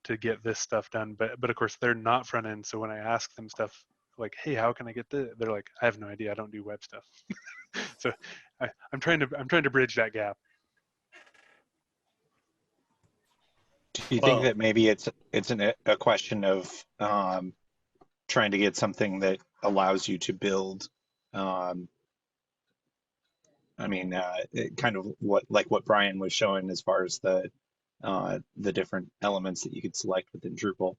to get this stuff done. But of course they're not front end. So when I ask them stuff like, hey, how can I get this? They're like, I have no idea. I don't do web stuff. So I'm trying to bridge that gap. Do you think that maybe it's a question of trying to get something that allows you to build, kind of what Brian was showing as far as the different elements that you could select within Drupal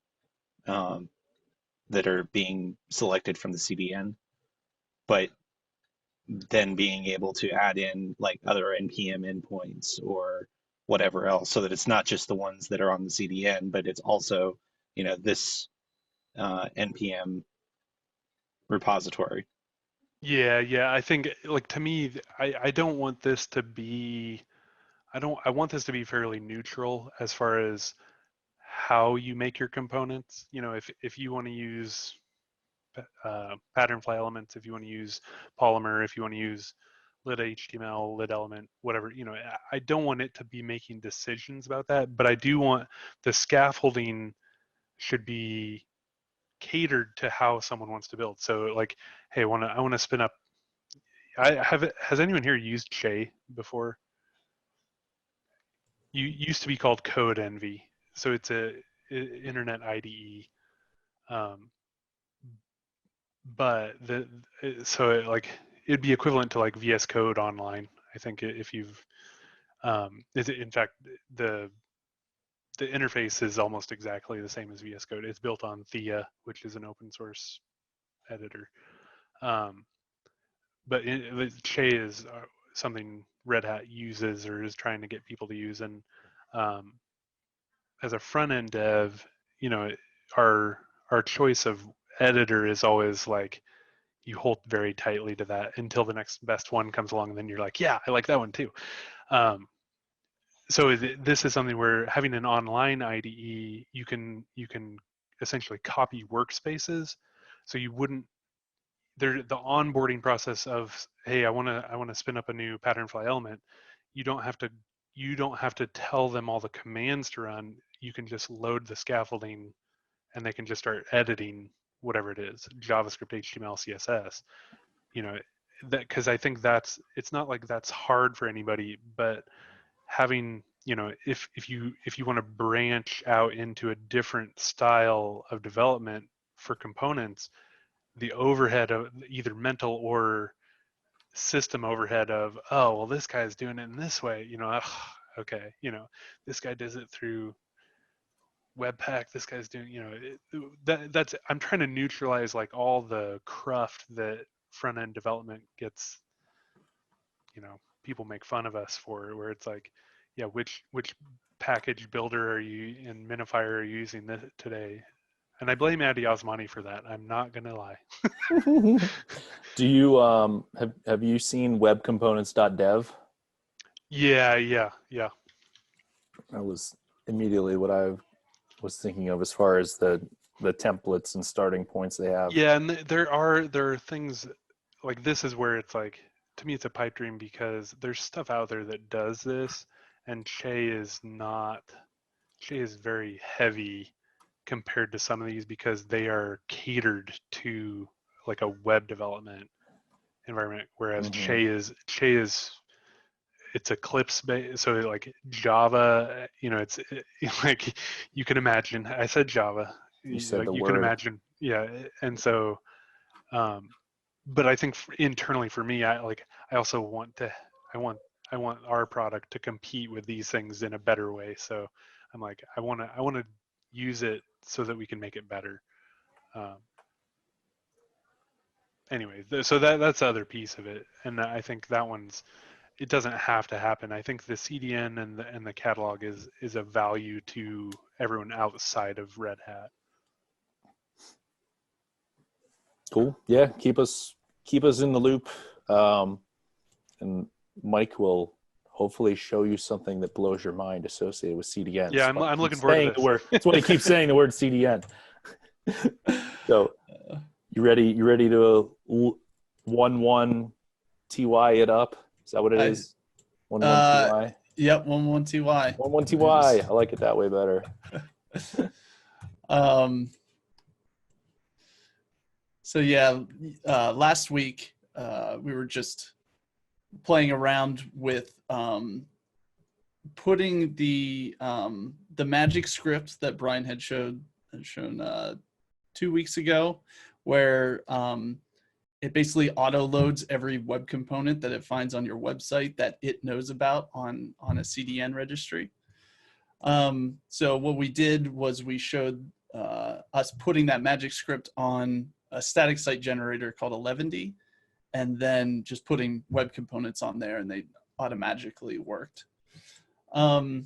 that are being selected from the CDN, but then being able to add in like other NPM endpoints or whatever else, so that it's not just the ones that are on the CDN, but it's also, this NPM repository. Yeah. I think, like, to me, I don't want this to be, I want this to be fairly neutral as far as how you make your components. You know, if you want to use pattern fly elements, if you want to use Polymer, if you want to use lit HTML, lit element, whatever, I don't want it to be making decisions about that, but I do want the scaffolding should be catered to how someone wants to build. So like, hey, I want to spin up. Has anyone here used Che before? You used to be called Code Envy, so it's a internet IDE. But it'd be equivalent to like VS Code Online. I think if you've, in fact, the interface is almost exactly the same as VS Code. It's built on Thea, which is an open source editor. But Che is something Red Hat uses or is trying to get people to use. And as a front end dev, our choice of editor is always like, you hold very tightly to that until the next best one comes along, and then you're like, yeah, I like that one too. this is something where having an online IDE, you can essentially copy workspaces, so you wouldn't the onboarding process of, hey, I want to spin up a new patternfly element. You don't have to tell them all the commands to run. You can just load the scaffolding, and they can just start editing whatever it is, JavaScript, HTML, CSS. That, because I think it's not like that's hard for anybody, but having, if you want to branch out into a different style of development for components, the overhead of either mental or system overhead of, oh, well, this guy's doing it in this way, okay, this guy does it through Webpack, this guy's doing, that's, I'm trying to neutralize like all the cruft that front end development gets, people make fun of us for, where it's like, yeah, which package builder are you and minifier are you using today? And I blame Addy Osmani for that. I'm not gonna lie. Do you have you seen webcomponents.dev? Yeah. That was immediately what I was thinking of as far as the templates and starting points they have. Yeah, and there are things like, this is where it's like, to me it's a pipe dream, because there's stuff out there that does this, and Che is very heavy compared to some of these, because they are catered to like a web development environment, whereas Che is it's Eclipse based, so like Java, it's like, you can imagine, I said Java, You said like the you word. can imagine, yeah. And so but I think internally for me, I also want our product to compete with these things in a better way. So I'm like, I want to use it so that we can make it better. Anyway, so that's the other piece of it, and I think that it doesn't have to happen. I think the CDN and the catalog is a value to everyone outside of Red Hat. Cool. Yeah, keep us in the loop, and Mike will hopefully show you something that blows your mind associated with CDN. Yeah, I'm looking forward to this. That's why he keeps saying the word CDN. So, you ready to 1.1 TY it up? Is that what it is? 1.1 TY. Yep, 1.1 TY. 1.1 TY. I like it that way better. So yeah, last week we were just playing around with putting the magic script that Brian had shown 2 weeks ago, where it basically auto loads every web component that it finds on your website that it knows about on a CDN registry. So what we did was we showed us putting that magic script on a static site generator called 11D, and then just putting web components on there, and they automatically worked. So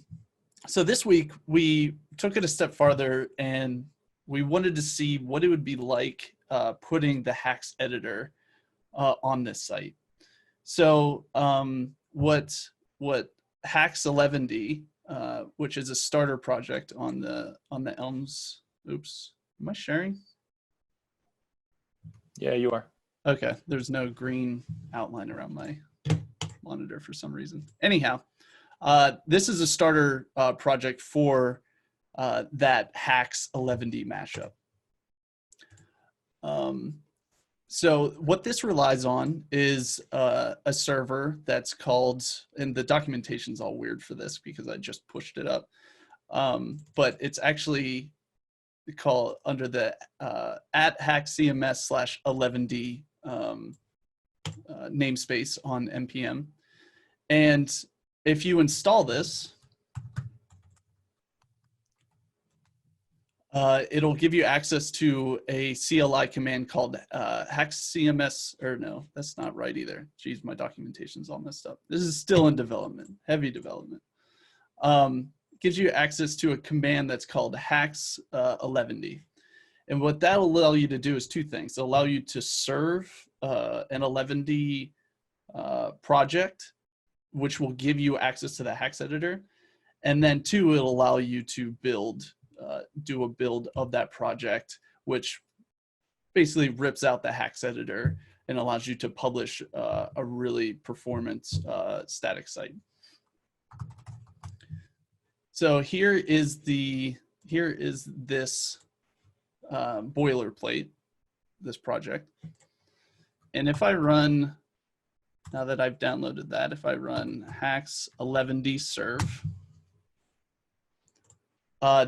this week we took it a step farther, and we wanted to see what it would be like putting the HAX editor on this site. So what HAX 11D, which is a starter project on the Elms. Oops, am I sharing? Yeah, you are. Okay, there's no green outline around my monitor for some reason. Anyhow, this is a starter project for that HAX 11D mashup. So what this relies on is a server that's called, and the documentation's all weird for this because I just pushed it up, but it's actually called under the at HAXCMS/11D namespace on NPM. And if you install this, it'll give you access to a CLI command called HAXCMS, or no, that's not right either. Geez, my documentation's all messed up. This is still in development, heavy development. Gives you access to a command that's called HAX 11D. And what that'll allow you to do is two things. It'll allow you to serve an 11D project, which will give you access to the HAX editor. And then 2, it'll allow you to build, do a build of that project, which basically rips out the HAX editor and allows you to publish a really performance static site. So here is this boilerplate, this project. And if I run, now that I've downloaded that, if I run HAX 11D serve,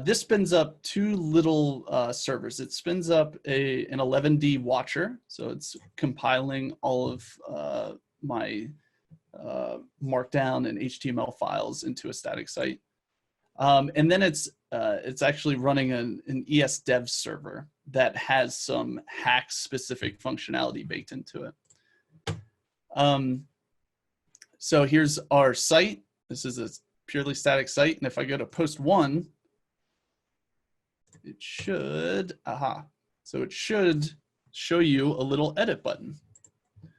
this spins up 2 little servers. It spins up an 11D watcher, so it's compiling all of my Markdown and HTML files into a static site. And then it's actually running an ES-Dev server that has some HAX specific functionality baked into it. So here's our site. This is a purely static site. And if I go to post 1, it should, so it should show you a little edit button.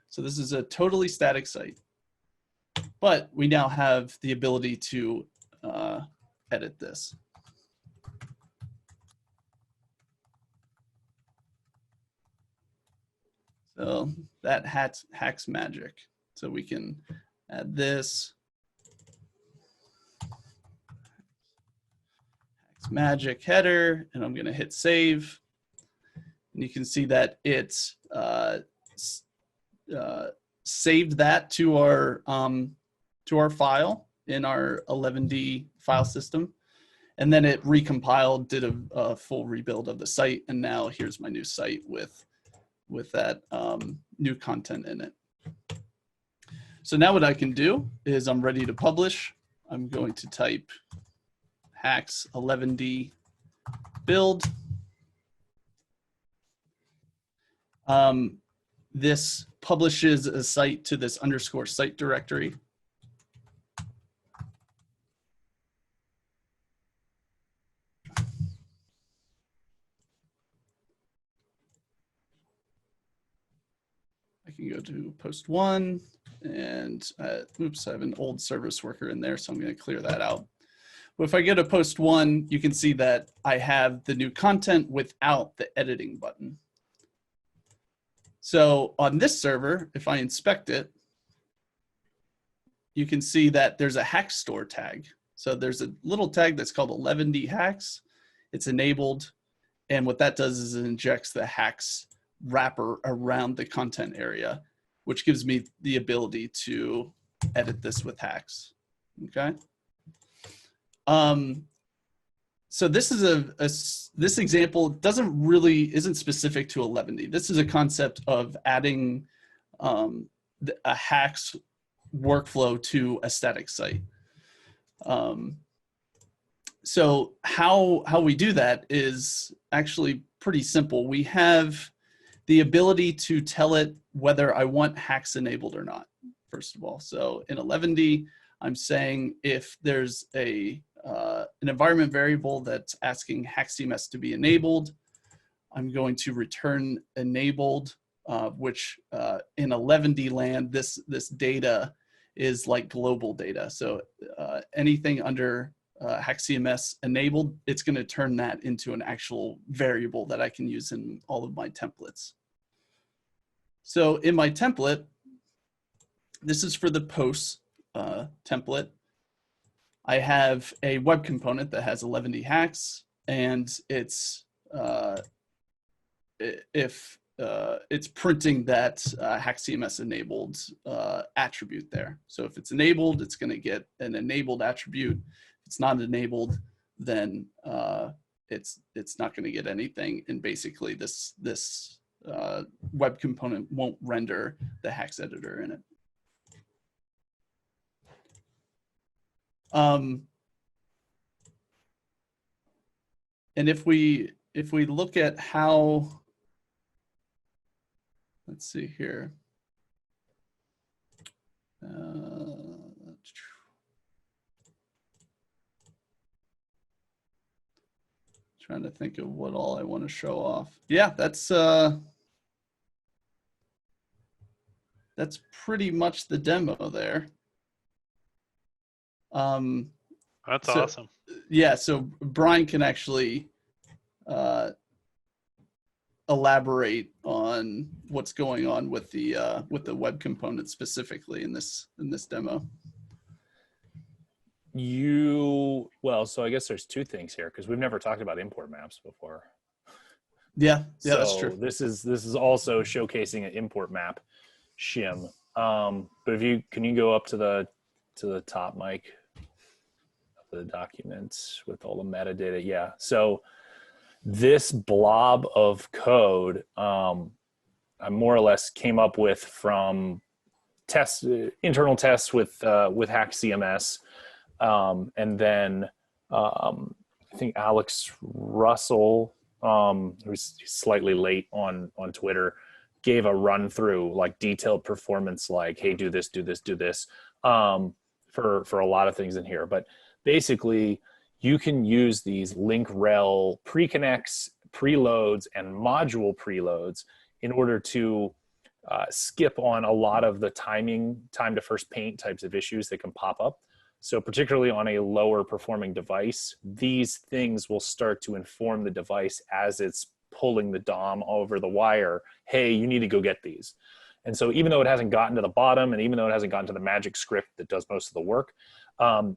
So this is a totally static site, but we now have the ability to edit this. So that HAX magic. So we can add this. HAX magic header, and I'm going to hit save. And you can see that it's saved that to our file in our 11D file system. And then it recompiled, did a full rebuild of the site. And now here's my new site with that new content in it. So now what I can do is I'm ready to publish. I'm going to type HAX 11D build. This publishes a site to this _ site directory. I can go to post 1 and oops, I have an old service worker in there, so I'm going to clear that out. But if I go to post 1, you can see that I have the new content without the editing button. So on this server, if I inspect it, you can see that there's a HAX store tag. So there's a little tag that's called 11D HAX. It's enabled. And what that does is it injects the HAX wrapper around the content area, which gives me the ability to edit this with HAX. Okay. So this is this example isn't specific to 11D. This is a concept of adding a HAX workflow to a static site. So how we do that is actually pretty simple. We have the ability to tell it whether I want HAX enabled or not, first of all. So in 11D, I'm saying if there's an environment variable that's asking HAX CMS to be enabled, I'm going to return enabled, which in 11D land, this data is like global data. So anything under HAX CMS enabled, it's going to turn that into an actual variable that I can use in all of my templates. So in my template, this is for the posts template. I have a web component that has 11D HAX, and it's it's printing that HAX CMS enabled attribute there. So if it's enabled, it's going to get an enabled attribute. If it's not enabled, then it's not going to get anything. And basically, this web component won't render the HAX editor in it. And if we look at how, let's see here. Trying to think of what all I want to show off. Yeah, that's pretty much the demo there. That's So- awesome. Yeah, so Brian can actually elaborate on what's going on with the web component specifically in this demo. So I guess there's two things here because we've never talked about import maps before. Yeah, So that's true. this is also showcasing an import map shim. But can you go up to the top, Mike, of the document with all the metadata? Yeah. So this blob of code, I more or less came up with from internal tests with HAX CMS, and then I think Alex Russell, who's slightly late on Twitter, gave a run through like detailed performance, like, hey, do this, for a lot of things in here. But basically, you can use these link rel pre-connects, preloads, and module preloads in order to skip on a lot of the time to first paint types of issues that can pop up. So particularly on a lower performing device, these things will start to inform the device as it's pulling the DOM over the wire. Hey, you need to go get these. And so even though it hasn't gotten to the bottom, and even though it hasn't gotten to the magic script that does most of the work,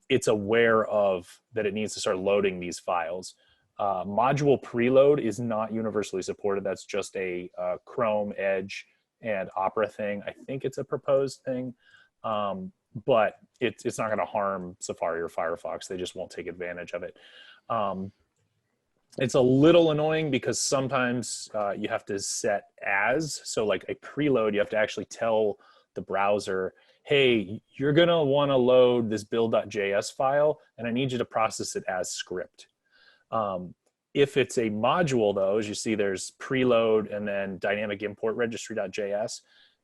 it's aware of that it needs to start loading these files. Module preload is not universally supported. That's just a Chrome, Edge, and Opera thing. I think it's a proposed thing, but it's not going to harm Safari or Firefox. They just won't take advantage of it. It's a little annoying because sometimes you have to set as, so like a preload, you have to actually tell the browser, hey, you're going to want to load this build.js file, and I need you to process it as script. If it's a module, though, as you see, there's preload and then dynamic import registry.js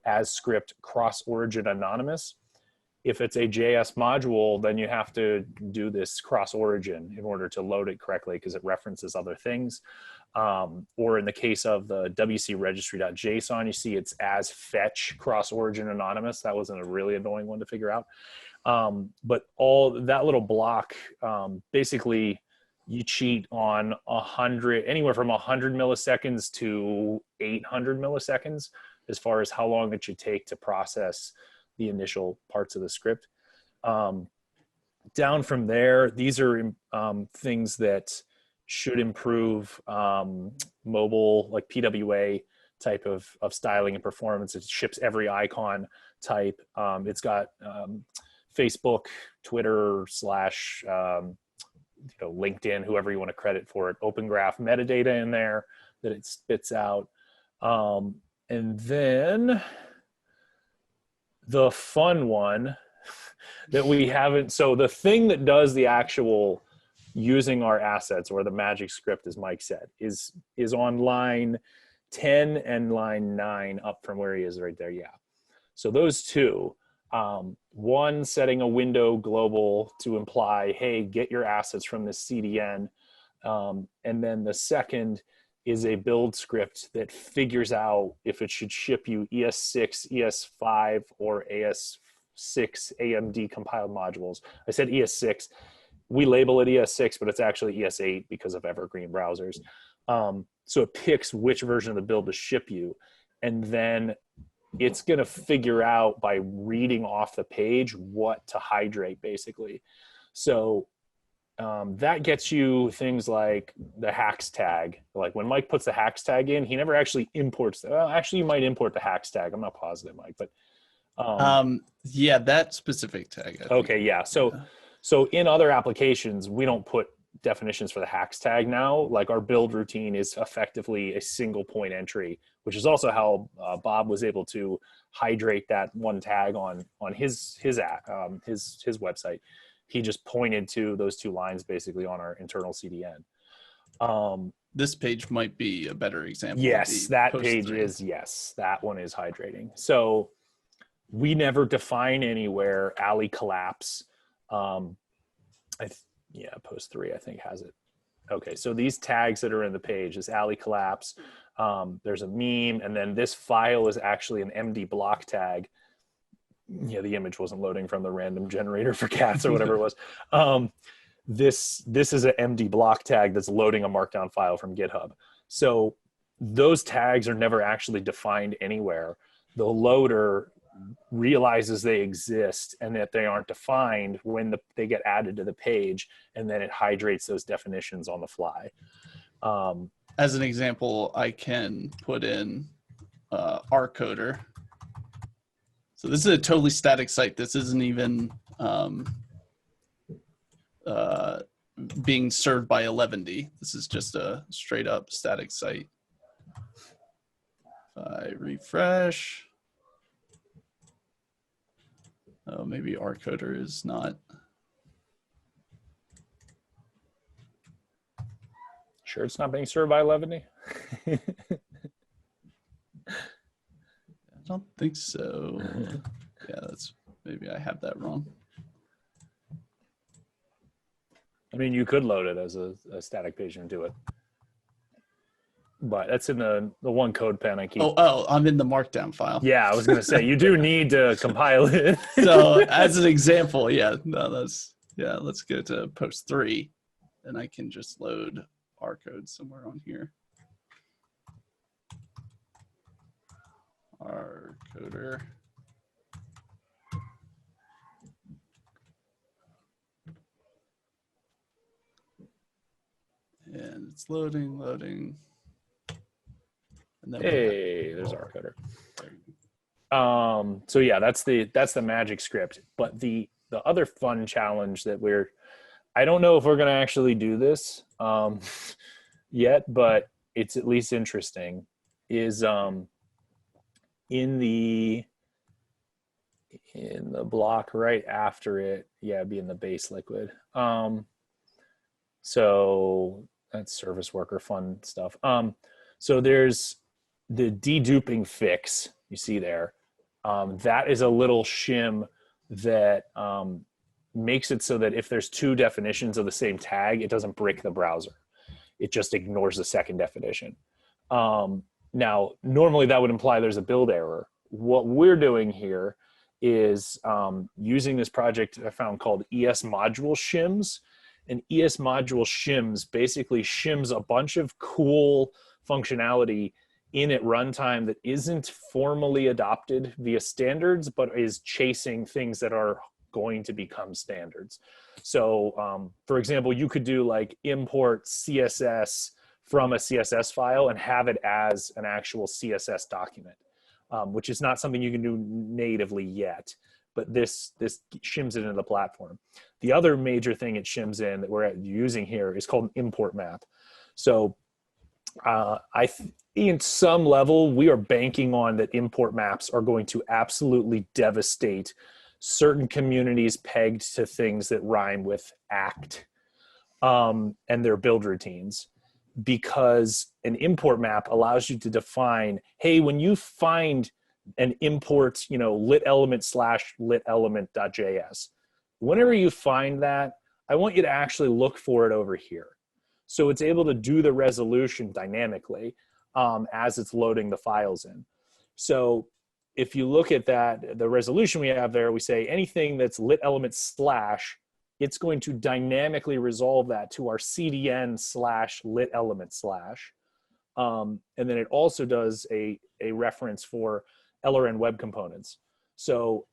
as script cross-origin anonymous. If it's a JS module, then you have to do this cross-origin in order to load it correctly because it references other things. Or in the case of the WC registry.json, you see it's as fetch cross-origin anonymous. That wasn't a really annoying one to figure out. But all that little block, basically, you cheat on anywhere from 100 milliseconds to 800 milliseconds as far as how long it should take to process the initial parts of the script. Down from there, these are things that should improve mobile, like PWA type of styling and performance. It ships every icon type. It's got Facebook, Twitter / LinkedIn, whoever you want to credit for it, Open Graph metadata in there that it spits out. And then the fun one that we haven't, so the thing that does the actual using our assets, or the magic script, as Mike said, is on line 10 and line 9 up from where he is right there. Yeah. So those two, one setting a window global to imply, hey, get your assets from this CDN. And then the second is a build script that figures out if it should ship you ES6, ES5, or AS6 AMD compiled modules. I said ES6. We label it ES6, but it's actually ES8 because of evergreen browsers. So it picks which version of the build to ship you. And then it's going to figure out by reading off the page what to hydrate, basically. So that gets you things like the HAX tag. Like when Mike puts the HAX tag in, he never actually imports. Well, actually, you might import the HAX tag. I'm not positive, Mike, but yeah, that specific tag. Okay, yeah. So in other applications, we don't put definitions for the HAX tag now. Like our build routine is effectively a single point entry, which is also how Bob was able to hydrate that one tag on his website. He just pointed to those two lines basically on our internal CDN. This page might be a better example. Yes, that page is, yes, that one is hydrating. So we never define anywhere alley collapse. Post 3, I think, has it. Okay, so these tags that are in the page is alley collapse. There's a meme, and then this file is actually an MD block tag. Yeah, the image wasn't loading from the random generator for cats or whatever it was. this is an MD block tag that's loading a markdown file from GitHub. So those tags are never actually defined anywhere. The loader realizes they exist and that they aren't defined when they get added to the page, and then it hydrates those definitions on the fly. As an example, I can put in rcoder. So this is a totally static site. This isn't even being served by 11D. This is just a straight up static site. If I refresh, oh, maybe rcoder is not. Sure it's not being served by 11D? I don't think so. Yeah, that's, maybe I have that wrong. I mean, you could load it as a static page and do it. But that's in the one code pen I keep. Oh, I'm in the markdown file. Yeah, I was going to say, you do need to compile it. So as an example, yeah, no, let's go to post 3, and I can just load rcode somewhere on here. Rcoder. And it's loading. And then hey, there's rcoder. So yeah, that's the magic script. But the other fun challenge that I don't know if we're going to actually do this yet, but it's at least interesting, is in the block right after it, yeah, be in the base liquid. So that's service worker fun stuff. So there's the deduping fix you see there. That is a little shim that makes it so that if there's 2 definitions of the same tag, it doesn't break the browser. It just ignores the second definition. Now, normally that would imply there's a build error. What we're doing here is using this project I found called ES module shims. And ES module shims basically shims a bunch of cool functionality in at runtime that isn't formally adopted via standards, but is chasing things that are going to become standards. So for example, you could do like import CSS from a CSS file and have it as an actual CSS document, which is not something you can do natively yet, but this shims it into the platform. The other major thing it shims in that we're using here is called an import map. So in some level, we are banking on that import maps are going to absolutely devastate certain communities pegged to things that rhyme with act and their build routines, because an import map allows you to define, hey, when you find an import, lit element / lit element.js, whenever you find that, I want you to actually look for it over here. So it's able to do the resolution dynamically as it's loading the files in. So if you look at that, the resolution we have there, we say anything that's lit element /, it's going to dynamically resolve that to our CDN / lit element /. And then it also does a reference for LRN web components. So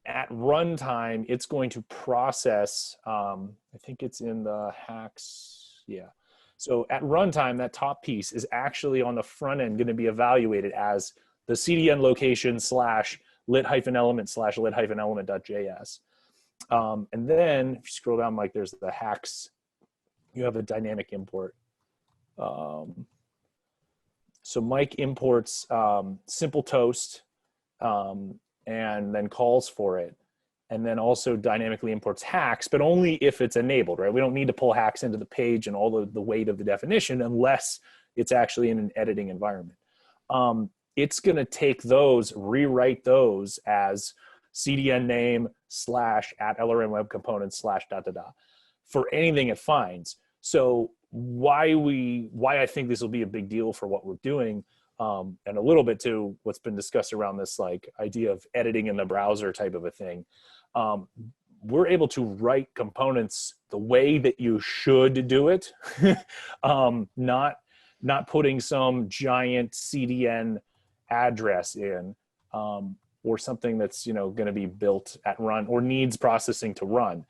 at runtime, it's going to process, I think it's in the HAX, yeah. So at runtime, that top piece is actually on the front end going to be evaluated as the CDN location / lit-element / lit-element.js. And then if you scroll down, like there's the HAX, you have a dynamic import. So Mike imports simple toast and then calls for it, and then also dynamically imports HAX, but only if it's enabled, right? We don't need to pull HAX into the page and all the weight of the definition unless it's actually in an editing environment. It's going to take those, rewrite those as CDN name / at LRN web components / for anything it finds. So why I think this will be a big deal for what we're doing, and a little bit to what's been discussed around this like idea of editing in the browser type of a thing. we're able to write components the way that you should do it, not putting some giant CDN address in, or something that's going to be built at run or needs processing to run.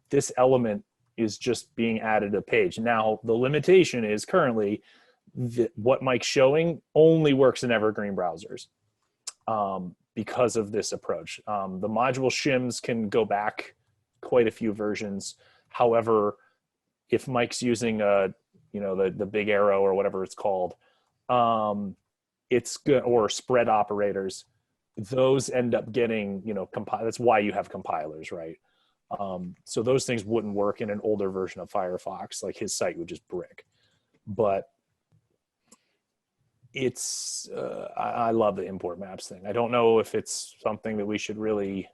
This element is just being added to a page. Now, the limitation is currently that what Mike's showing only works in evergreen browsers because of this approach. The module shims can go back quite a few versions. However, if Mike's using the big arrow or whatever it's called, it's good, or spread operators, those end up getting, that's why you have compilers, right? So those things wouldn't work in an older version of Firefox. Like his site would just brick. But it's I love the import maps thing. I don't know if it's something that we should really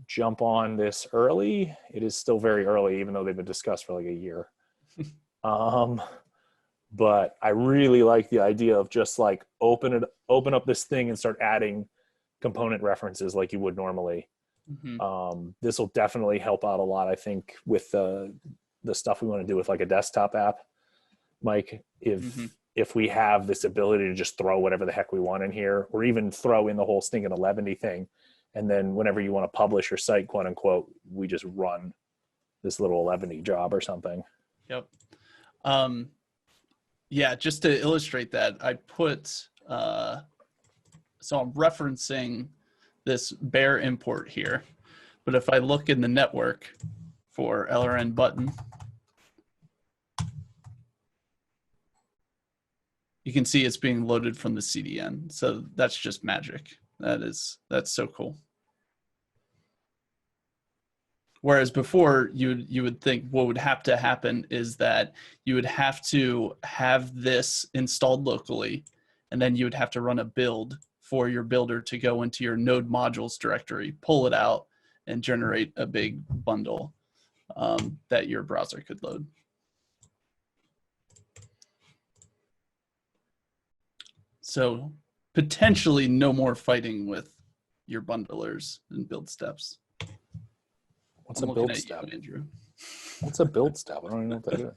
jump on this early. It is still very early, even though they've been discussed for like a year. But I really like the idea of just like open up this thing and start adding component references like you would normally. This will definitely help out a lot, I think, with the stuff we want to do with like a desktop app. Mike, if we have this ability to just throw whatever the heck we want in here, or even throw in the whole stinking 11D thing, and then whenever you want to publish your site, quote unquote, we just run this little 11D job or something. Yep. Yeah, just to illustrate that, I put, so I'm referencing this bare import here, but if I look in the network for LRN button, you can see it's being loaded from the CDN. So that's just magic. That's so cool. Whereas before, you would think what would have to happen is that you would have to have this installed locally, and then you would have to run a build for your builder to go into your node modules directory, pull it out, and generate a big bundle that your browser could load. So potentially no more fighting with your bundlers and build steps. What's a build step? Andrew. What's a build step? I don't even know what that is.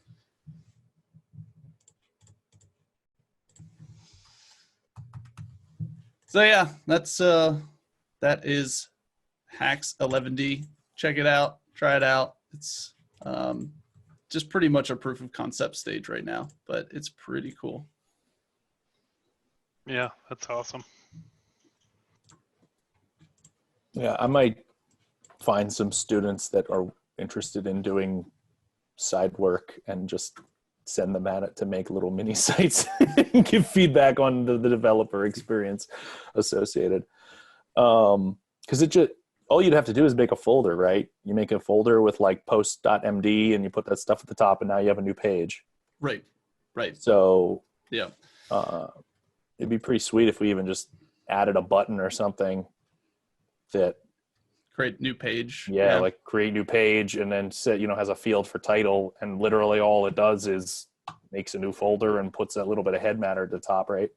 So yeah, that is HAX 11D. Check it out, try it out. It's just pretty much a proof of concept stage right now, but it's pretty cool. Yeah, that's awesome. Yeah, I might find some students that are interested in doing side work and just send them at it to make little mini sites and give feedback on the developer experience associated. Because it just, all you'd have to do is make a folder, right? You make a folder with like post.md and you put that stuff at the top, and now you have a new page. Right. So yeah, it'd be pretty sweet if we even just added a button or something that create new page. Yeah, like create new page, and then set, has a field for title, and literally all it does is makes a new folder and puts that little bit of head matter at the top, right?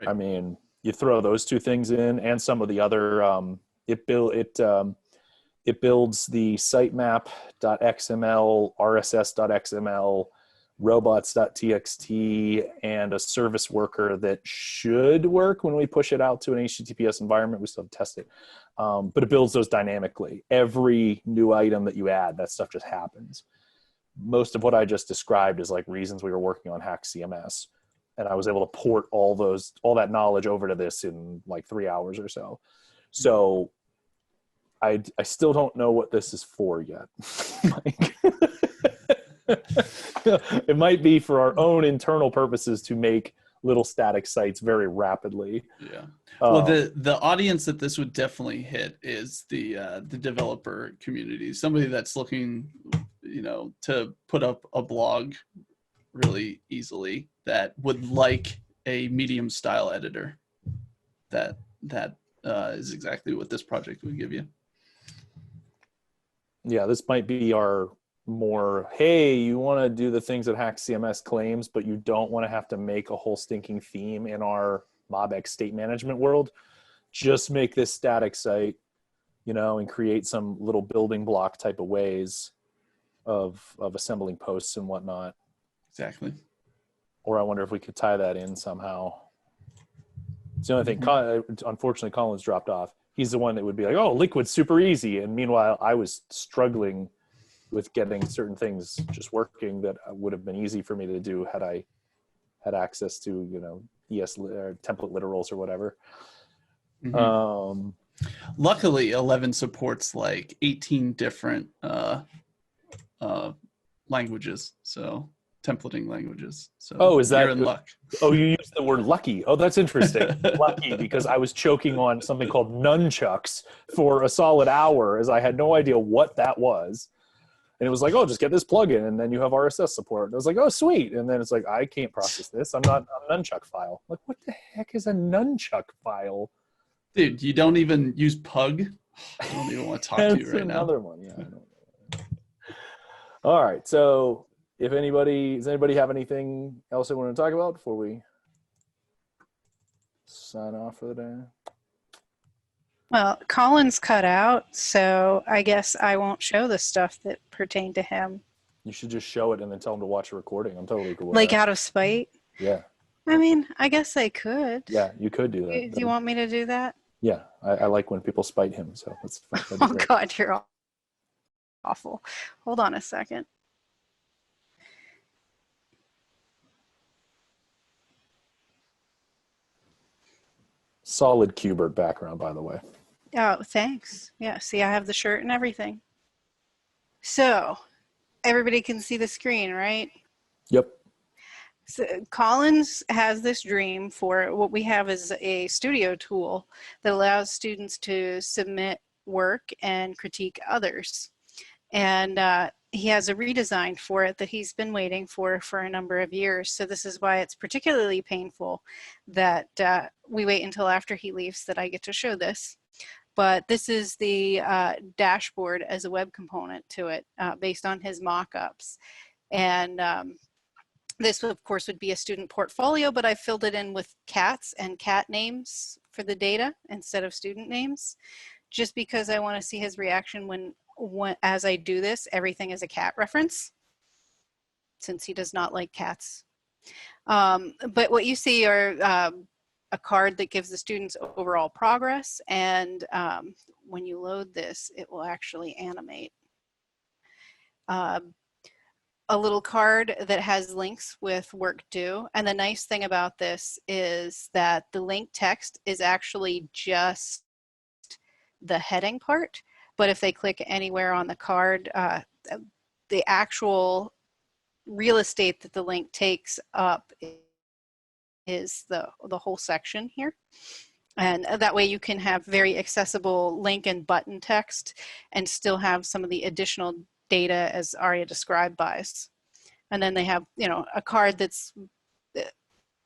I mean, you throw those two things in, and some of the other it builds the sitemap.xml, rss.xml, robots.txt, and a service worker that should work when we push it out to an HTTPS environment. We still have to test it. But it builds those dynamically. Every new item that you add, that stuff just happens. Most of what I just described is like reasons we were working on HAX CMS. And I was able to port all that knowledge over to this in like 3 hours or so. So I still don't know what this is for yet. It might be for our own internal purposes to make little static sites very rapidly. Yeah. Well, the audience that this would definitely hit is the developer community. Somebody that's looking, to put up a blog really easily, that would like a medium style editor. That is exactly what this project would give you. Yeah, this might be our more, hey, you want to do the things that HAX CMS claims, but you don't want to have to make a whole stinking theme in our MobX state management world. Just make this static site, you know, and create some little building block type of ways of assembling posts and whatnot. Exactly. Or I wonder if we could tie that in somehow. It's the only thing. Unfortunately, Colin's dropped off. He's the one that would be like, "Oh, Liquid's super easy," and meanwhile, I was struggling with getting certain things just working that would have been easy for me to do had I had access to, you know, or template literals or whatever. Luckily, 11 supports like 18 different languages, so templating languages. So is that you're in luck? Oh, you used the word lucky. Oh, that's interesting. Lucky, because I was choking on something called nunchucks for a solid hour, as I had no idea what that was. And it was like, oh, just get this plugin, and then you have RSS support. And I was like, oh, sweet. And then it's like, I can't process this. I'm not a nunchuck file. Like, what the heck is a nunchuck file? Dude, you don't even use Pug? I don't even want to talk to you right now. Another one, yeah. I don't know. All right, so does anybody have anything else they want to talk about before we sign off for the day? Well, Colin's cut out, so I guess I won't show the stuff that pertain to him. You should just show it and then tell him to watch a recording. I'm totally cool with Like that. out of spite? Yeah. I mean, I guess I could. Yeah, you could do that. Do you want me to do that? Yeah, I like when people spite him, so that's fun. Oh, God, you're awful. Hold on a second. Solid Qbert background, by the way. Oh, thanks. Yeah, see, I have the shirt and everything. So, everybody can see the screen, right? Yep. So Collins has this dream for what we have is a studio tool that allows students to submit work and critique others. And he has a redesign for it that he's been waiting for a number of years. So this is why it's particularly painful that we wait until after he leaves that I get to show this. But this is the dashboard as a web component to it based on his mock-ups. And this, of course, would be a student portfolio, but I filled it in with cats and cat names for the data instead of student names, just because I want to see his reaction when as I do this, everything is a cat reference, since he does not like cats. But what you see are a card that gives the students overall progress, and when you load this, it will actually animate. A little card that has links with work due. And the nice thing about this is that the link text is actually just the heading part. But if they click anywhere on the card, the actual real estate that the link takes up is the whole section here. And that way you can have very accessible link and button text and still have some of the additional data as Aria described by us. And then they have, you know, a card that's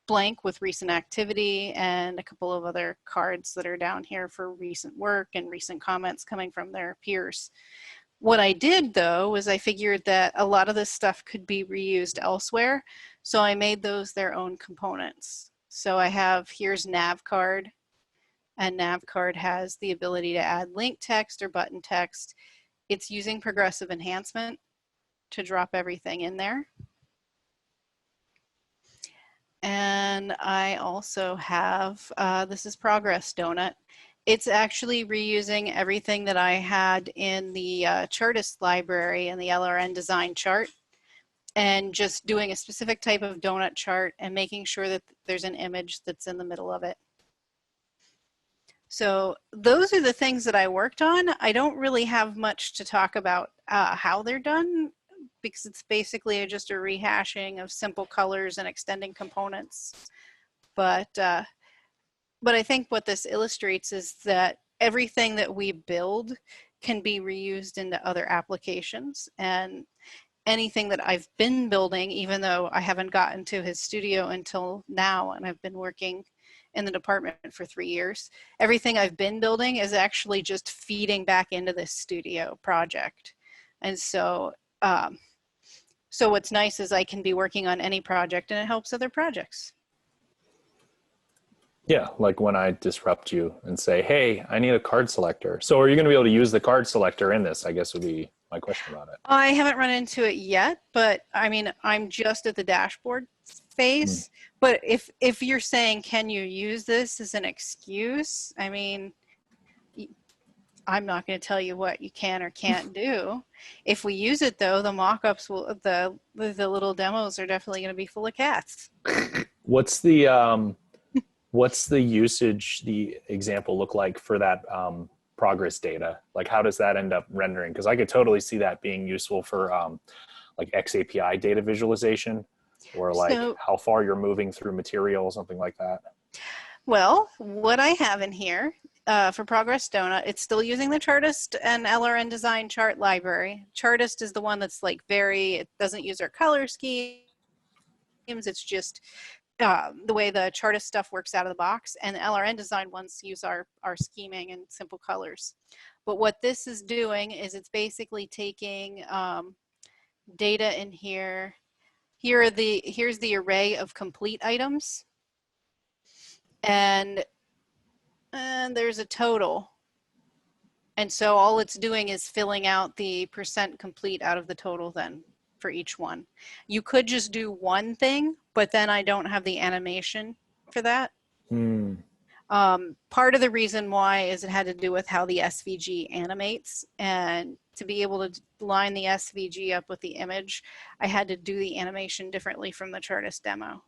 blank with recent activity and a couple of other cards that are down here for recent work and recent comments coming from their peers. What I did though was I figured that a lot of this stuff could be reused elsewhere. So I made those their own components. So I have, here's nav card, and nav card has the ability to add link text or button text. It's using progressive enhancement to drop everything in there. And I also have, this is Progress Donut. It's actually reusing everything that I had in the Chartist library and the LRN design chart, and just doing a specific type of donut chart and making sure that there's an image that's in the middle of it. So those are the things that I worked on. I don't really have much to talk about how they're done, because it's basically just a rehashing of simple colors and extending components. But I think what this illustrates is that everything that we build can be reused into other applications. And anything that I've been building, even though I haven't gotten to his studio until now, and I've been working in the department for 3 years, everything I've been building is actually just feeding back into this studio project. And so, so what's nice is I can be working on any project and it helps other projects. Yeah, like when I disrupt you and say, hey, I need a card selector. So are you going to be able to use the card selector in this, I guess would be my question about it. I haven't run into it yet, but I mean, I'm just at the dashboard phase. But if you're saying, can you use this as an excuse? I mean, I'm not going to tell you what you can or can't do. If we use it though, the mock-ups will, the little demos are definitely going to be full of cats. What's the usage, the example look like for that progress data? Like how does that end up rendering? Because I could totally see that being useful for like XAPI data visualization, or like how far you're moving through material, something like that. Well, what I have in here for Progress Donut, it's still using the Chartist and LRN Design chart library. Chartist is the one that's like it doesn't use our color schemes. It's just the way the Chartist stuff works out of the box, and the LRN Design ones use our scheming and simple colors. But what this is doing is it's basically taking data in here. Here's the array of complete items, and there's a total. And so all it's doing is filling out the % complete out of the total then for each one. You could just do one thing, but then I don't have the animation for that. Part of the reason why is it had to do with how the SVG animates, and to be able to line the SVG up with the image, I had to do the animation differently from the Chartist demo.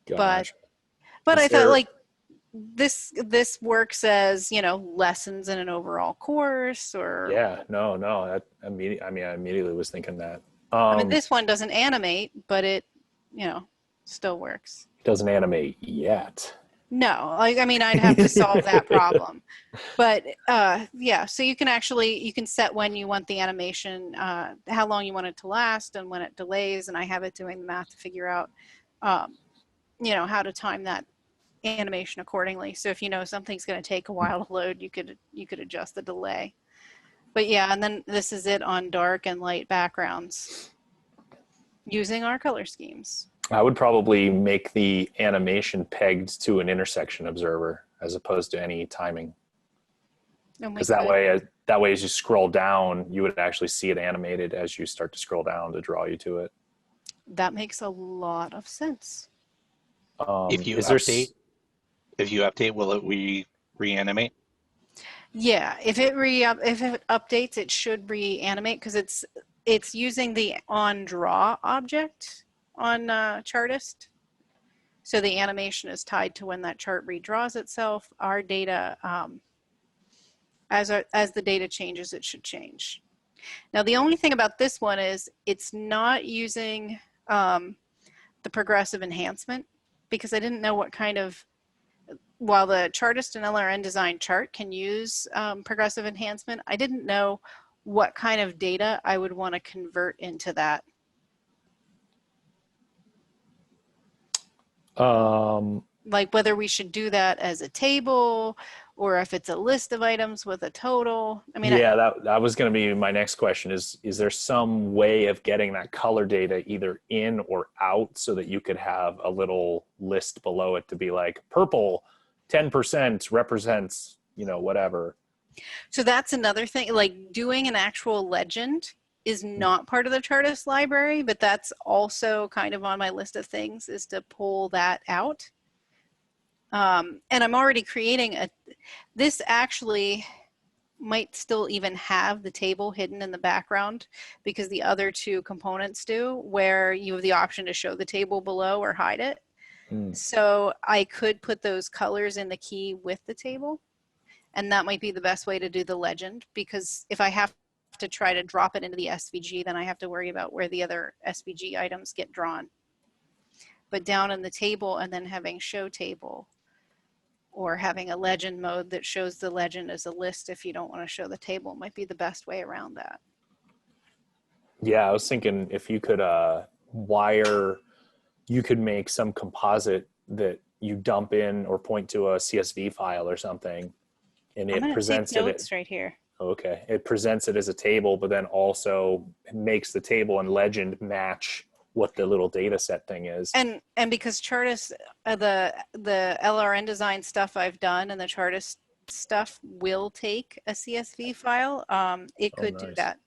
Gosh. But I thought like this works as, you know, lessons in an overall course, or that I immediately was thinking that. I mean, this one doesn't animate, but it, you know, still works. It doesn't animate yet. No, like, I mean, I'd have to solve that problem. But yeah, so you can set when you want the animation, how long you want it to last, and when it delays, and I have it doing the math to figure out, you know, how to time that animation accordingly. So if you know something's going to take a while to load, you could adjust the delay. But yeah, and then this is it on dark and light backgrounds using our color schemes. I would probably make the animation pegged to an intersection observer as opposed to any timing. Because that way as you scroll down, you would actually see it animated as you start to scroll down to draw you to it. That makes a lot of sense. If you update, will it reanimate? Yeah, if it updates, it should reanimate, because it's using the onDraw object on Chartist. So the animation is tied to when that chart redraws itself. Our data, as the data changes, it should change. Now the only thing about this one is it's not using the progressive enhancement, because I didn't know what kind of, while the Chartist and LRN Design chart can use progressive enhancement, I didn't know what kind of data I would want to convert into that. Like whether we should do that as a table, or if it's a list of items with a total. I mean, yeah, that was going to be my next question. Is there some way of getting that color data either in or out so that you could have a little list below it to be like purple 10% represents, you know, whatever. So that's another thing, like doing an actual legend is not part of the Chartist library, but that's also kind of on my list of things, is to pull that out. And I'm already creating this actually might still even have the table hidden in the background, because the other two components do, where you have the option to show the table below or hide it. So I could put those colors in the key with the table, and that might be the best way to do the legend, because if I have to try to drop it into the SVG, then I have to worry about where the other SVG items get drawn. But down in the table, and then having show table, or having a legend mode that shows the legend as a list if you don't want to show the table, might be the best way around that. Yeah, I was thinking if you could you could make some composite that you dump in or point to a CSV file or something, and it presents it right here. Okay, it presents it as a table, but then also makes the table and legend match what the little data set thing is. And because Chartist, the LRN design stuff I've done and the Chartist stuff will take a CSV file, it could do nice. that.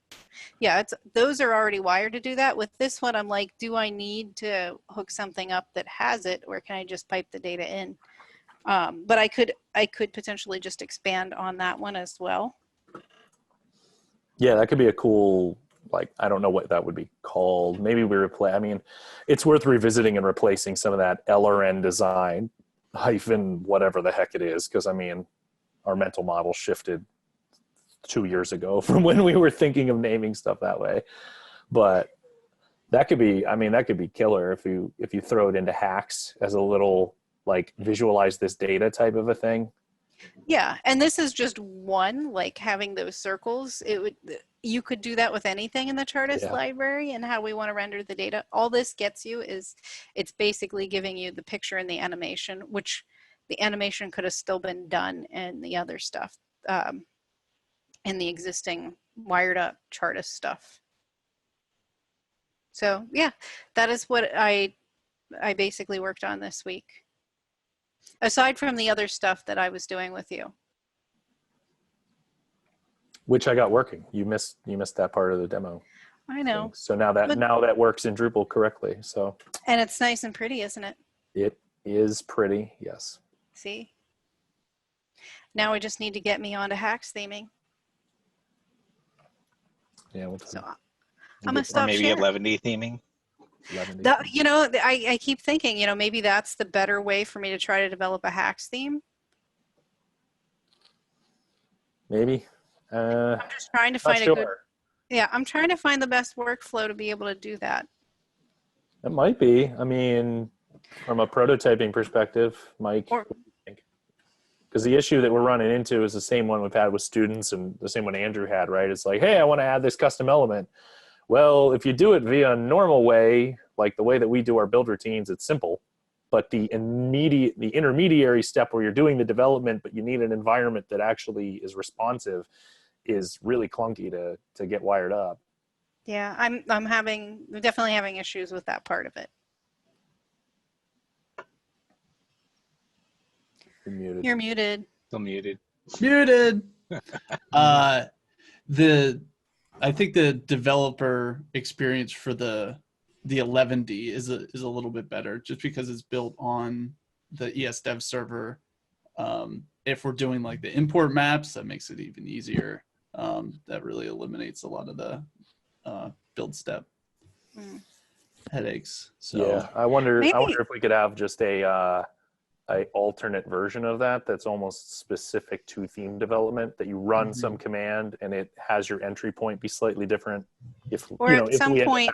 Yeah, those are already wired to do that. With this one, I'm like, do I need to hook something up that has it, or can I just pipe the data in? But I could potentially just expand on that one as well. Yeah, that could be a cool, like, I don't know what that would be called. Maybe we I mean, it's worth revisiting and replacing some of that LRN design hyphen whatever the heck it is, because I mean, our mental model shifted 2 years ago from when we were thinking of naming stuff that way. But that could be, I mean, that could be killer if you throw it into HAX as a little, like, visualize this data type of a thing. Yeah, and this is just one, like having those circles. You could do that with anything in the Chartist library and how we want to render the data. All this gets you is it's basically giving you the picture and the animation, which the animation could have still been done in the other stuff, in the existing wired up Chartist stuff. So yeah, that is what I basically worked on this week. Aside from the other stuff that I was doing with you. Which I got working. You missed that part of the demo. I know. So now that works in Drupal correctly. So. And it's nice and pretty, isn't it? It is pretty, yes. See? Now we just need to get me onto HAX theming. Yeah. So I'm gonna stop maybe sharing. 11D theming. You know, I keep thinking, you know, maybe that's the better way for me to try to develop a HAX theme. Maybe. I'm just trying to find a good. Yeah, I'm trying to find the best workflow to be able to do that. It might be. I mean, from a prototyping perspective, Mike, what do you think? Because the issue that we're running into is the same one we've had with students and the same one Andrew had, right? It's like, hey, I want to add this custom element. Well, if you do it via a normal way, like the way that we do our build routines, it's simple. But the intermediary step where you're doing the development, but you need an environment that actually is responsive, is really clunky to get wired up. Yeah, I'm definitely having issues with that part of it. You're muted. You're muted. Still muted. Muted. I think the developer experience for the 11D is a little bit better, just because it's built on the ESDev server. If we're doing like the import maps, that makes it even easier. That really eliminates a lot of the build step headaches. So yeah, I wonder if we could have just a alternate version of that's almost specific to theme development, that you run some command and it has your entry point be slightly different. If we have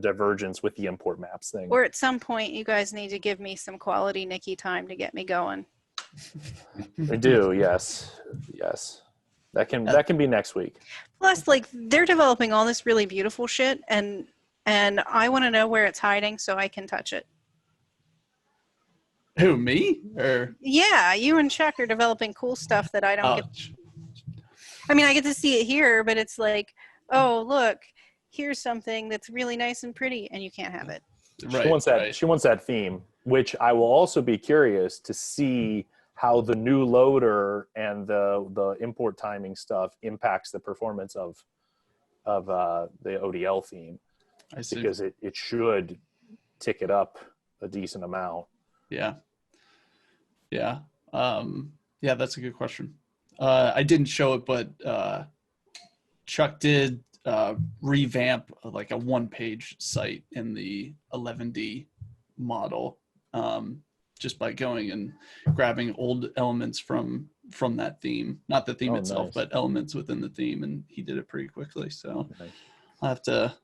divergence with the import maps thing. Or at some point, you guys need to give me some quality Nikki time to get me going. I do, yes. That can be next week. Plus, like, they're developing all this really beautiful shit, and I want to know where it's hiding so I can touch it. Who, me? Or yeah, you and Chuck are developing cool stuff that I don't get. I mean, I get to see it here, but it's like, oh, look, here's something that's really nice and pretty, and you can't have it. Right, she wants that theme, which I will also be curious to see how the new loader and the import timing stuff impacts the performance of the ODL theme. I see. Because it should tick it up a decent amount. Yeah. That's a good question. I didn't show it, but Chuck did revamp like a one-page site in the 11D model, just by going and grabbing old elements from that theme, not the theme itself, nice. but elements within the theme, and he did it pretty quickly. So nice. I'll have to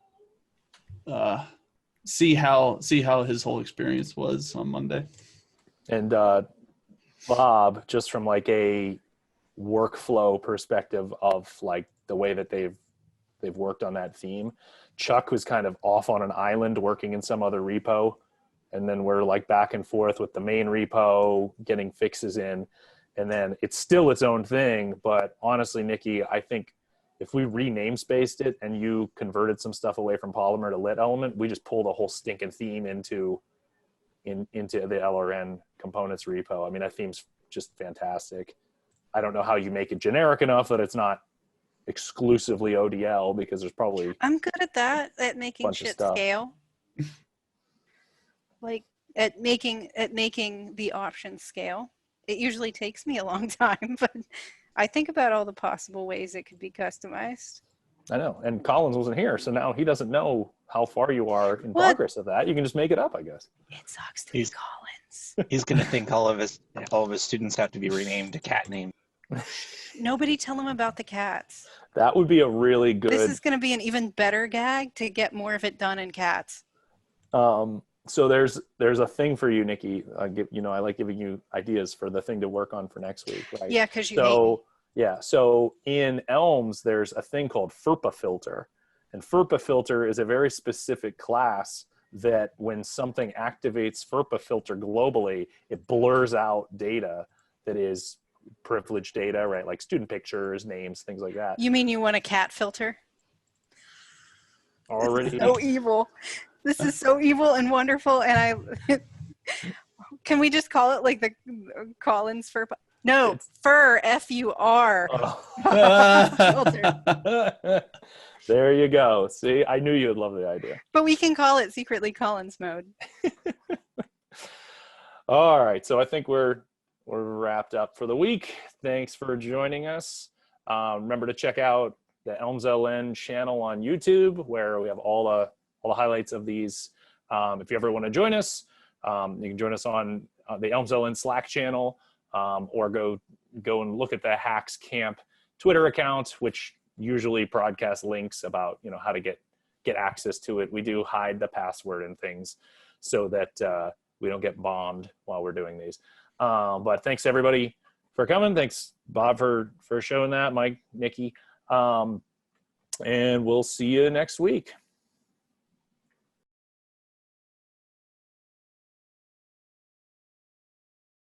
see how his whole experience was on Monday. And Bob, just from like a workflow perspective of like the way that they've worked on that theme, Chuck was kind of off on an island working in some other repo, and then we're like back and forth with the main repo getting fixes in, and then it's still its own thing. But honestly, Nikki, I think if we renamespaced it and you converted some stuff away from Polymer to lit element, we just pulled a whole stinking theme into the LRN components repo. I mean, that theme's just fantastic. I don't know how you make it generic enough that it's not exclusively ODL, because there's probably I'm good at that, at making bunch of shit stuff. scale. Like at making the options scale. It usually takes me a long time, but I think about all the possible ways it could be customized. I know. And Collins wasn't here, so now he doesn't know how far you are in What? progress of that. You can just make it up, I guess. It sucks to be Collins. He's gonna think all of his students have to be renamed to cat names. Nobody tell him about the cats. That would be a really good. This is going to be an even better gag to get more of it done in cats. So there's a thing for you, Nikki. I like giving you ideas for the thing to work on for next week, right? Yeah, because you hate me. Yeah, so in Elms, there's a thing called FERPA filter. And FERPA filter is a very specific class that when something activates FERPA filter globally, it blurs out data that is privileged data, right? Like student pictures, names, things like that. You mean you want a cat filter? Already. So evil. This is so evil and wonderful. And can we just call it like the Collins FERPA? No, fur, F-U-R. Filter. There you go. See, I knew you would love the idea. But we can call it secretly Collins mode. All right, so I think we're wrapped up for the week. Thanks for joining us. Remember to check out the Elms LN channel on YouTube, where we have all the highlights of these. If you ever want to join us, you can join us on the Elms LN Slack channel, or go and look at the HAX Camp Twitter account, which usually broadcasts links about how to get access to it. We do hide the password and things so that we don't get bombed while we're doing these. But thanks everybody for coming. Thanks Bob for showing that, Mike, Nikki, and we'll see you next week.